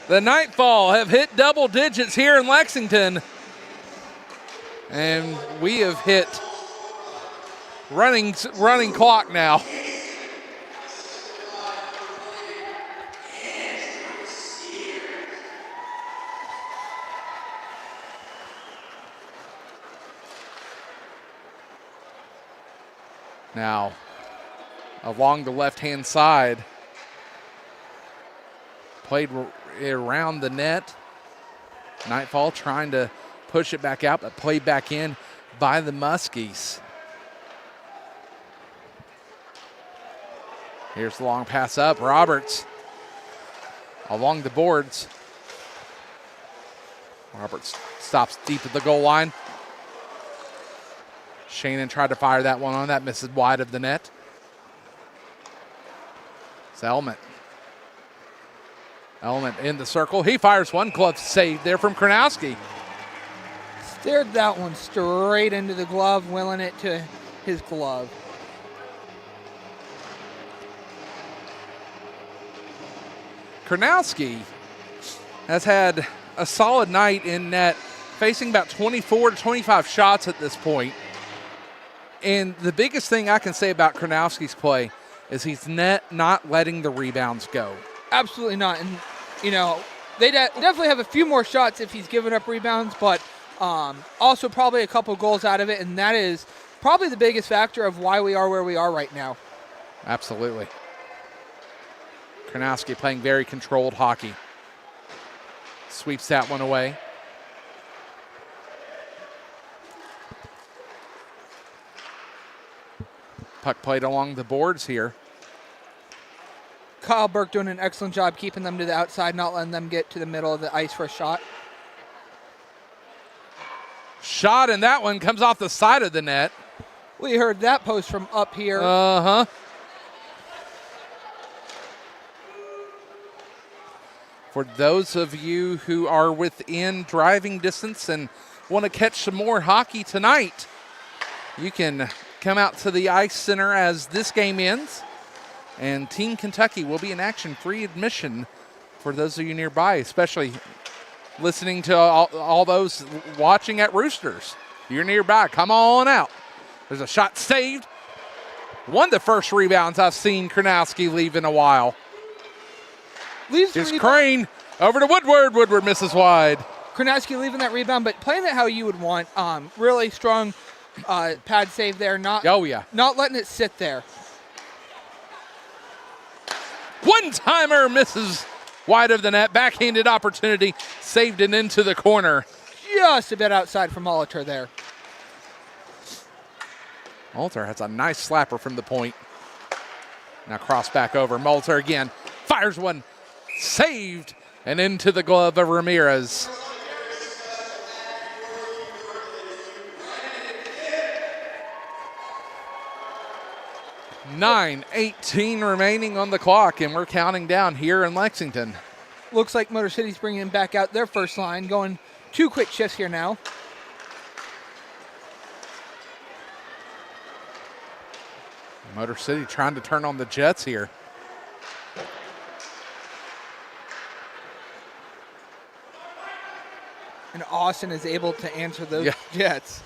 The Nightfall have hit double digits here in Lexington. And we have hit running clock now. Now, along the left-hand side, played around the net. Nightfall trying to push it back out, but played back in by the Muskies. Here's the long pass up. Roberts along the boards. Roberts stops deep at the goal line. Shannon tried to fire that one on. That misses wide of the net. It's Element in the circle. He fires one. Glove save there from Kronowski. Steered that one straight into the glove, willing it to his glove. Kronowski has had a solid night in net, facing about 24 to 25 shots at this point. And the biggest thing I can say about Kronowski's play is he's not letting the rebounds go. Absolutely not. And, they definitely have a few more shots if he's giving up rebounds, but also probably a couple goals out of it. And that is probably the biggest factor of why we are where we are right now. Absolutely. Kronowski playing very controlled hockey. Sweeps that one away. Puck played along the boards here. Kyle Burke doing an excellent job keeping them to the outside, not letting them get to the middle of the ice for a shot. Shot, and that one comes off the side of the net. We heard that post from up here. Uh-huh. For those of you who are within driving distance and want to catch some more hockey tonight, you can come out to the Ice Center as this game ends. And Team Kentucky will be in action, free admission for those of you nearby, especially listening to all those watching at Roosters. you're nearby, come on out. There's a shot saved. One of the first rebounds I've seen Kronowski leave in a while. Here's Crane over to Woodward. Woodward misses wide. Kronowski leaving that rebound, but playing it how you would want. Really strong pad save there. Not letting it sit there. One-timer misses wide of the net. Backhanded opportunity. Saved it into the corner. Just a bit outside from Molitor there. Molitor has a nice slapper from the point. Now cross back over. Molitor again. Fires one. Saved. And into the glove of Ramirez. .9:18 remaining on the clock, and we're counting down here in Lexington. Looks like Motor City's bringing back out their first line, going 2 quick shifts here now. Motor City trying to turn on the Jets here. And Austin is able to answer those Jets.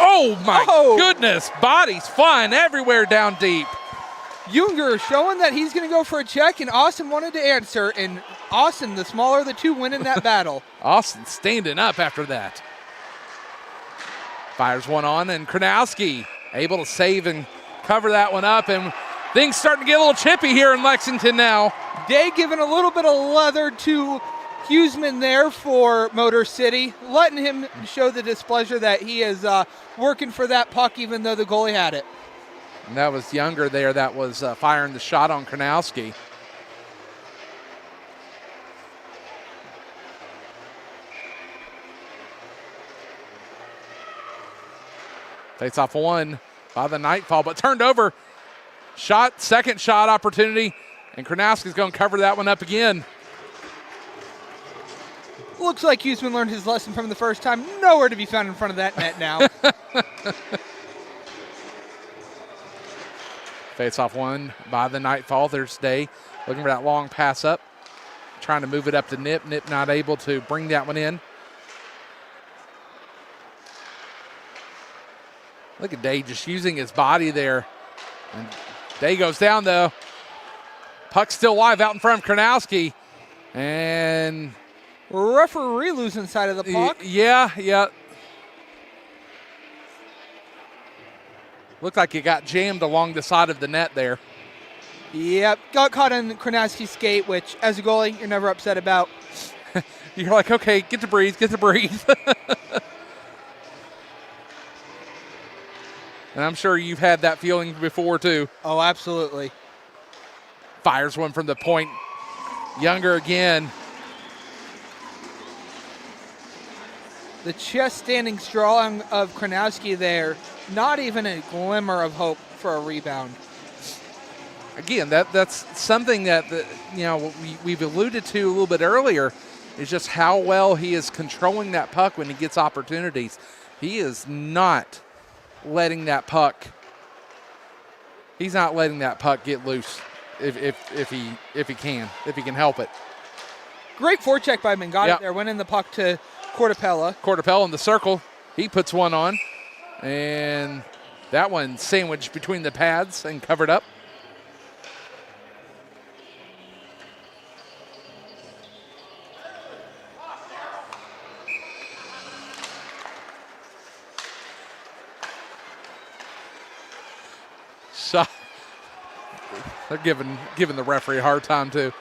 Oh, my goodness. Bodies flying everywhere down deep. Junger showing that he's going to go for a check, and Austin wanted to answer. And Austin, the smaller of the two, winning that battle. Austin standing up after that. Fires one on, and Kronowski able to save and cover that one up. And things starting to get a little chippy here in Lexington now. Day giving a little bit of leather to Huseman there for Motor City, letting him show the displeasure that he is working for that puck even though the goalie had it. And that was Younger there that was firing the shot on Kronowski. Face off one by the Nightfall, but turned over. Second shot opportunity, and Kronowski's going to cover that one up again. Looks like Huseman learned his lesson from the first time. Nowhere to be found in front of that net now. Face off one by the Nightfall. There's Day looking for that long pass up. Trying to move it up to Nip. Nip not able to bring that one in. Look at Day just using his body there. And Day goes down though. Puck still live out in front of Kronowski. And referee losing side of the puck. Yeah. Looked like it got jammed along the side of the net there. Yep, got caught in Kronowski's skate, which as a goalie, you're never upset about. You're like, okay, get to breathe. And I'm sure you've had that feeling before too. Oh, absolutely. Fires one from the point. Younger again. The chest standing strong of Kronowski there. Not even a glimmer of hope for a rebound. Again, that's something that we've alluded to a little bit earlier, is just how well he is controlling that puck when he gets opportunities. He is not letting that puck. He's not letting that puck get loose if he can help it. Great forecheck by him. Got it there. Went in the puck to Cortapella. Cortapella in the circle. He puts one on. And that one sandwiched between the pads and covered up. So they're giving the referee a hard time too.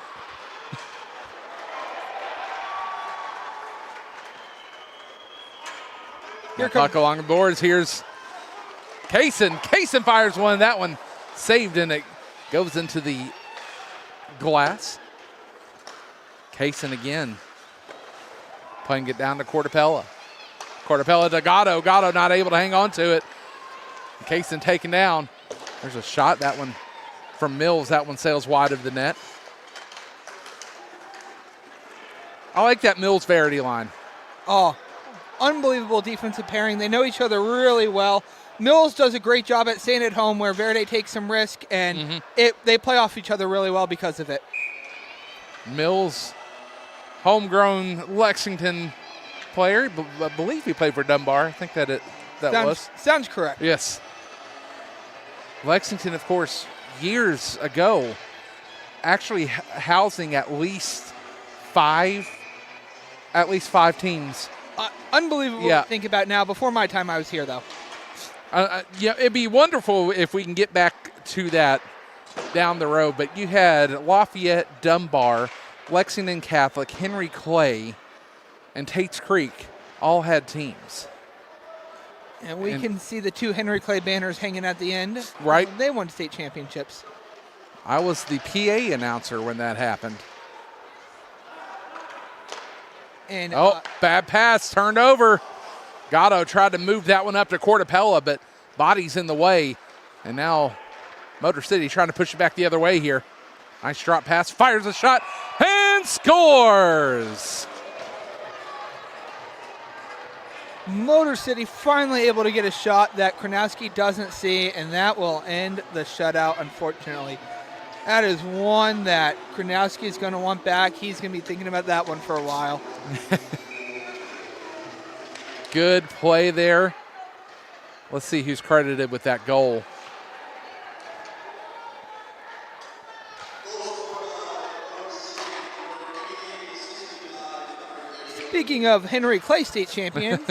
Puck along the boards. Here's Kaysen. Kaysen fires one. That one saved, and it goes into the glass. Kaysen again. Playing it down to Cortapella. Cortapella to Gatto. Gatto not able to hang on to it. Kaysen taken down. There's a shot. That one from Mills. That one sails wide of the net. I like that Mills-Verity line. Oh, unbelievable defensive pairing. They know each other really well. Mills does a great job at staying at home where Verity takes some risk, and they play off each other really well because of it. Mills, homegrown Lexington player. I believe he played for Dunbar. I think that Sounds correct. Yes. Lexington, of course, years ago, actually housing at least five teams. Unbelievable to think about now. Before my time, I was here, though. Yeah, it'd be wonderful if we can get back to that down the road. But you had Lafayette, Dunbar, Lexington Catholic, Henry Clay, and Tate's Creek all had teams. And we can see the 2 Henry Clay banners hanging at the end. Right. They won state championships. I was the PA announcer when that happened. And bad pass, turned over. Gatto tried to move that one up to Cortapella, but body's in the way. And now Motor City trying to push it back the other way here. Nice drop pass, fires a shot, and scores! Motor City finally able to get a shot that Kronowski doesn't see, and that will end the shutout, unfortunately. That is one that Kronowski is going to want back. He's going to be thinking about that one for a while. Good play there. Let's see who's credited with that goal. Speaking of Henry Clay state champions,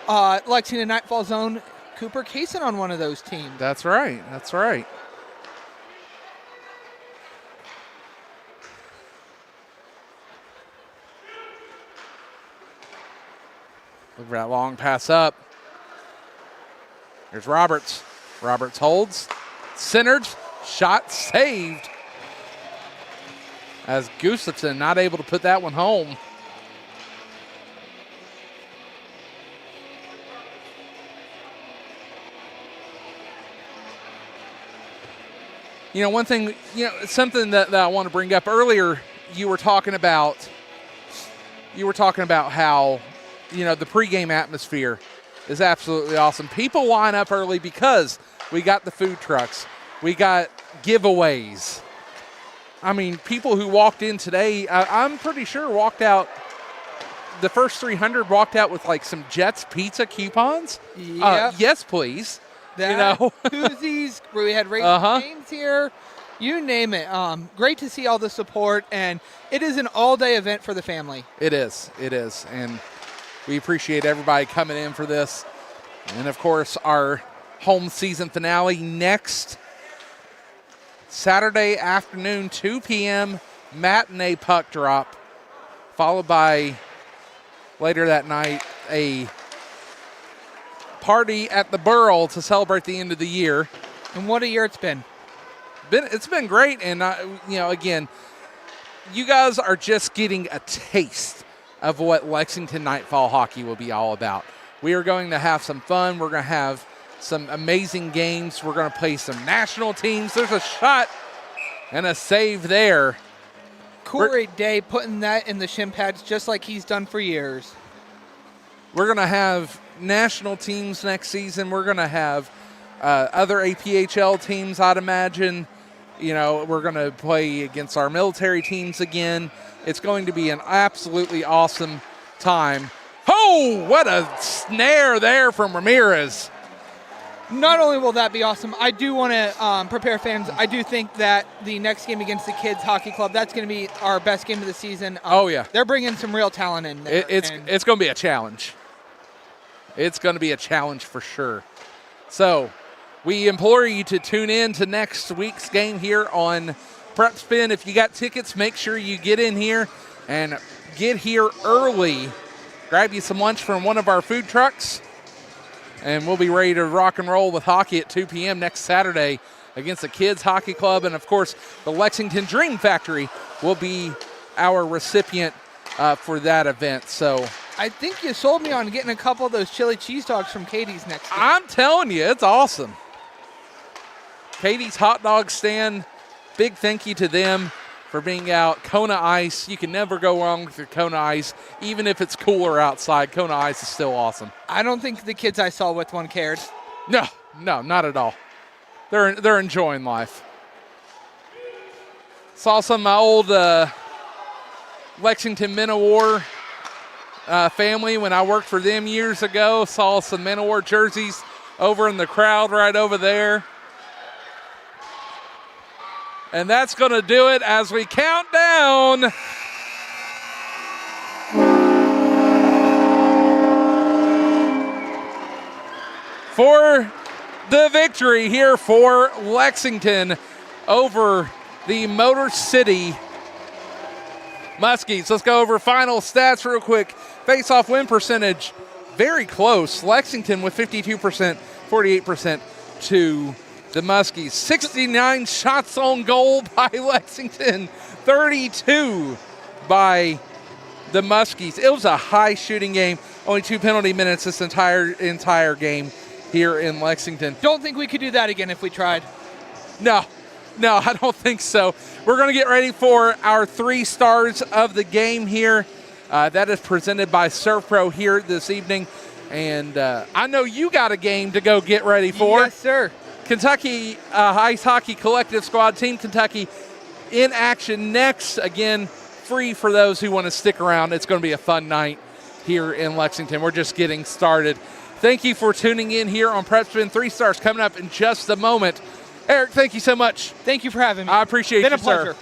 Lexington Nightfall zone, Cooper Kaysen on one of those teams. That's right. That's right. Look for that long pass up. Here's Roberts. Roberts holds. Centered. Shot saved. As Gustafson not able to put that one home. You know, one thing, something that I want to bring up earlier, you were talking about how, the pregame atmosphere is absolutely awesome. People line up early because we got the food trucks. We got giveaways. I mean, people who walked in today, I'm pretty sure walked out, the first 300 walked out with like some Jets pizza coupons. Yep. Yes, please. Koozies, we had Racing Games here, you name it. Great to see all the support, and it is an all-day event for the family. It is, and we appreciate everybody coming in for this. And, of course, our home season finale next Saturday afternoon, 2 p.m., matinee puck drop, followed by later that night a party at the Burl to celebrate the end of the year. And what a year it's been. It's been great, and again, you guys are just getting a taste of what Lexington Nightfall hockey will be all about. We are going to have some fun. We're going to have some amazing games. We're going to play some national teams. There's a shot and a save there. Corey Day putting that in the shin pads just like he's done for years. We're going to have national teams next season. We're going to have other APHL teams, I'd imagine. We're going to play against our military teams again. It's going to be an absolutely awesome time. Oh, what a snare there from Ramirez. Not only will that be awesome, I do want to prepare fans. I do think that the next game against the Kids Hockey Club, that's going to be our best game of the season. They're bringing some real talent in there. It's going to be a challenge. It's going to be a challenge for sure. So we implore you to tune in to next week's game here on Prep Spin. If you got tickets, make sure you get in here and get here early. Grab you some lunch from one of our food trucks, and we'll be ready to rock and roll with hockey at 2 p.m. next Saturday against the Kids Hockey Club. And, of course, the Lexington Dream Factory will be our recipient for that event. So I think you sold me on getting a couple of those chili cheese dogs from Katie's next week. I'm telling you, it's awesome. Katie's Hot Dog Stand, big thank you to them for being out. Kona Ice, you can never go wrong with your Kona Ice. Even if it's cooler outside, Kona Ice is still awesome. I don't think the kids I saw with one cared. No, not at all. They're enjoying life. Saw some of my old Lexington Men of War family when I worked for them years ago. Saw some Men of War jerseys over in the crowd right over there. And that's going to do it as we count down. For the victory here for Lexington over the Motor City Muskies. Let's go over final stats real quick. Face-off win percentage, very close. Lexington with 52%, 48% to the Muskies. 69 shots on goal by Lexington, 32 by the Muskies. It was a high shooting game. Only 2 penalty minutes this entire game here in Lexington. Don't think we could do that again if we tried. No, I don't think so. We're going to get ready for our 3 stars of the game here. That is presented by ServPro here this evening. And I know you got a game to go get ready for. Yes, sir. Kentucky Ice Hockey Collective Squad, Team Kentucky in action next. Again, free for those who want to stick around. It's going to be a fun night here in Lexington. We're just getting started. Thank you for tuning in here on Prep Spin. 3 stars coming up in just a moment. Eric, thank you so much. Thank you for having me. I appreciate you, It's been a pleasure. sir.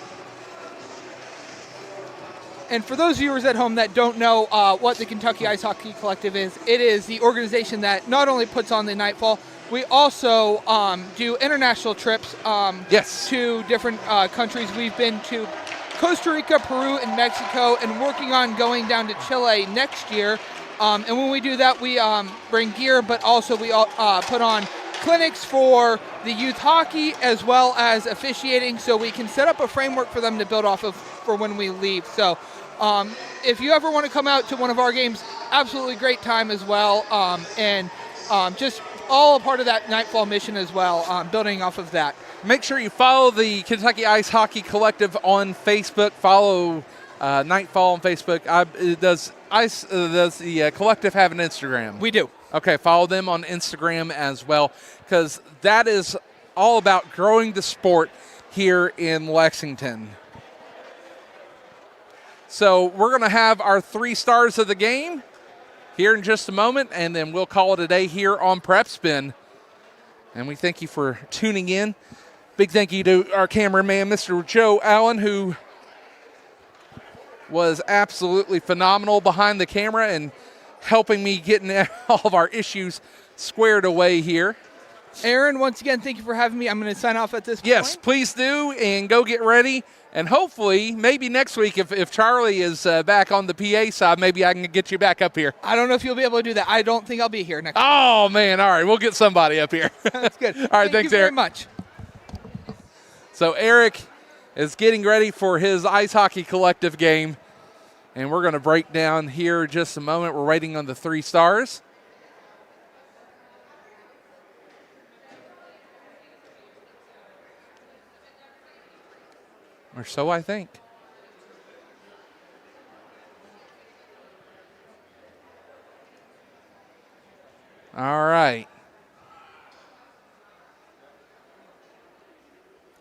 And for those viewers at home that don't know what the Kentucky Ice Hockey Collective is, it is the organization that not only puts on the Nightfall, we also do international trips Yes. to different countries. We've been to Costa Rica, Peru, and Mexico, and working on going down to Chile next year. And when we do that, we bring gear, but also we put on clinics for the youth hockey as well as officiating, so we can set up a framework for them to build off of for when we leave. So if you ever want to come out to one of our games, absolutely great time as well. And just all a part of that Nightfall mission as well, building off of that. Make sure you follow the Kentucky Ice Hockey Collective on Facebook. Follow Nightfall on Facebook. Does the collective have an Instagram? We do. Okay, follow them on Instagram as well, because that is all about growing the sport here in Lexington. So we're going to have our 3 stars of the game here in just a moment, and then we'll call it a day here on Prep Spin. And we thank you for tuning in. Big thank you to our cameraman, Mr. Joe Allen, who was absolutely phenomenal behind the camera and helping me getting all of our issues squared away here. Aaron, once again, thank you for having me. I'm going to sign off at this point. Yes, please do, and go get ready. And hopefully, maybe next week, if Charlie is back on the PA side, maybe I can get you back up here. I don't know if you'll be able to do that. I don't think I'll be here next week. Oh, man. All right. We'll get somebody up here. That's good. All right. Thank Thanks, you very Eric. much. So Eric is getting ready for his Ice Hockey Collective game. And we're going to break down here in just a moment. We're waiting on the 3 stars. Or so I think. All right.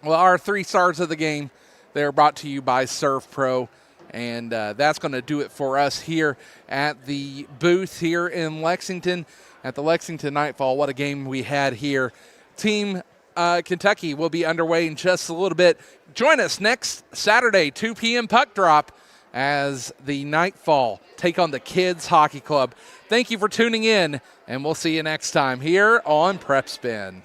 Well, our 3 stars of the game, they're brought to you by ServPro. And that's going to do it for us here at the booth here in Lexington at the Lexington Nightfall. What a game we had here. Team Kentucky will be underway in just a little bit. Join us next Saturday, 2 p.m. puck drop as the Nightfall take on the Kids Hockey Club. Thank you for tuning in, and we'll see you next time here on Prep Spin.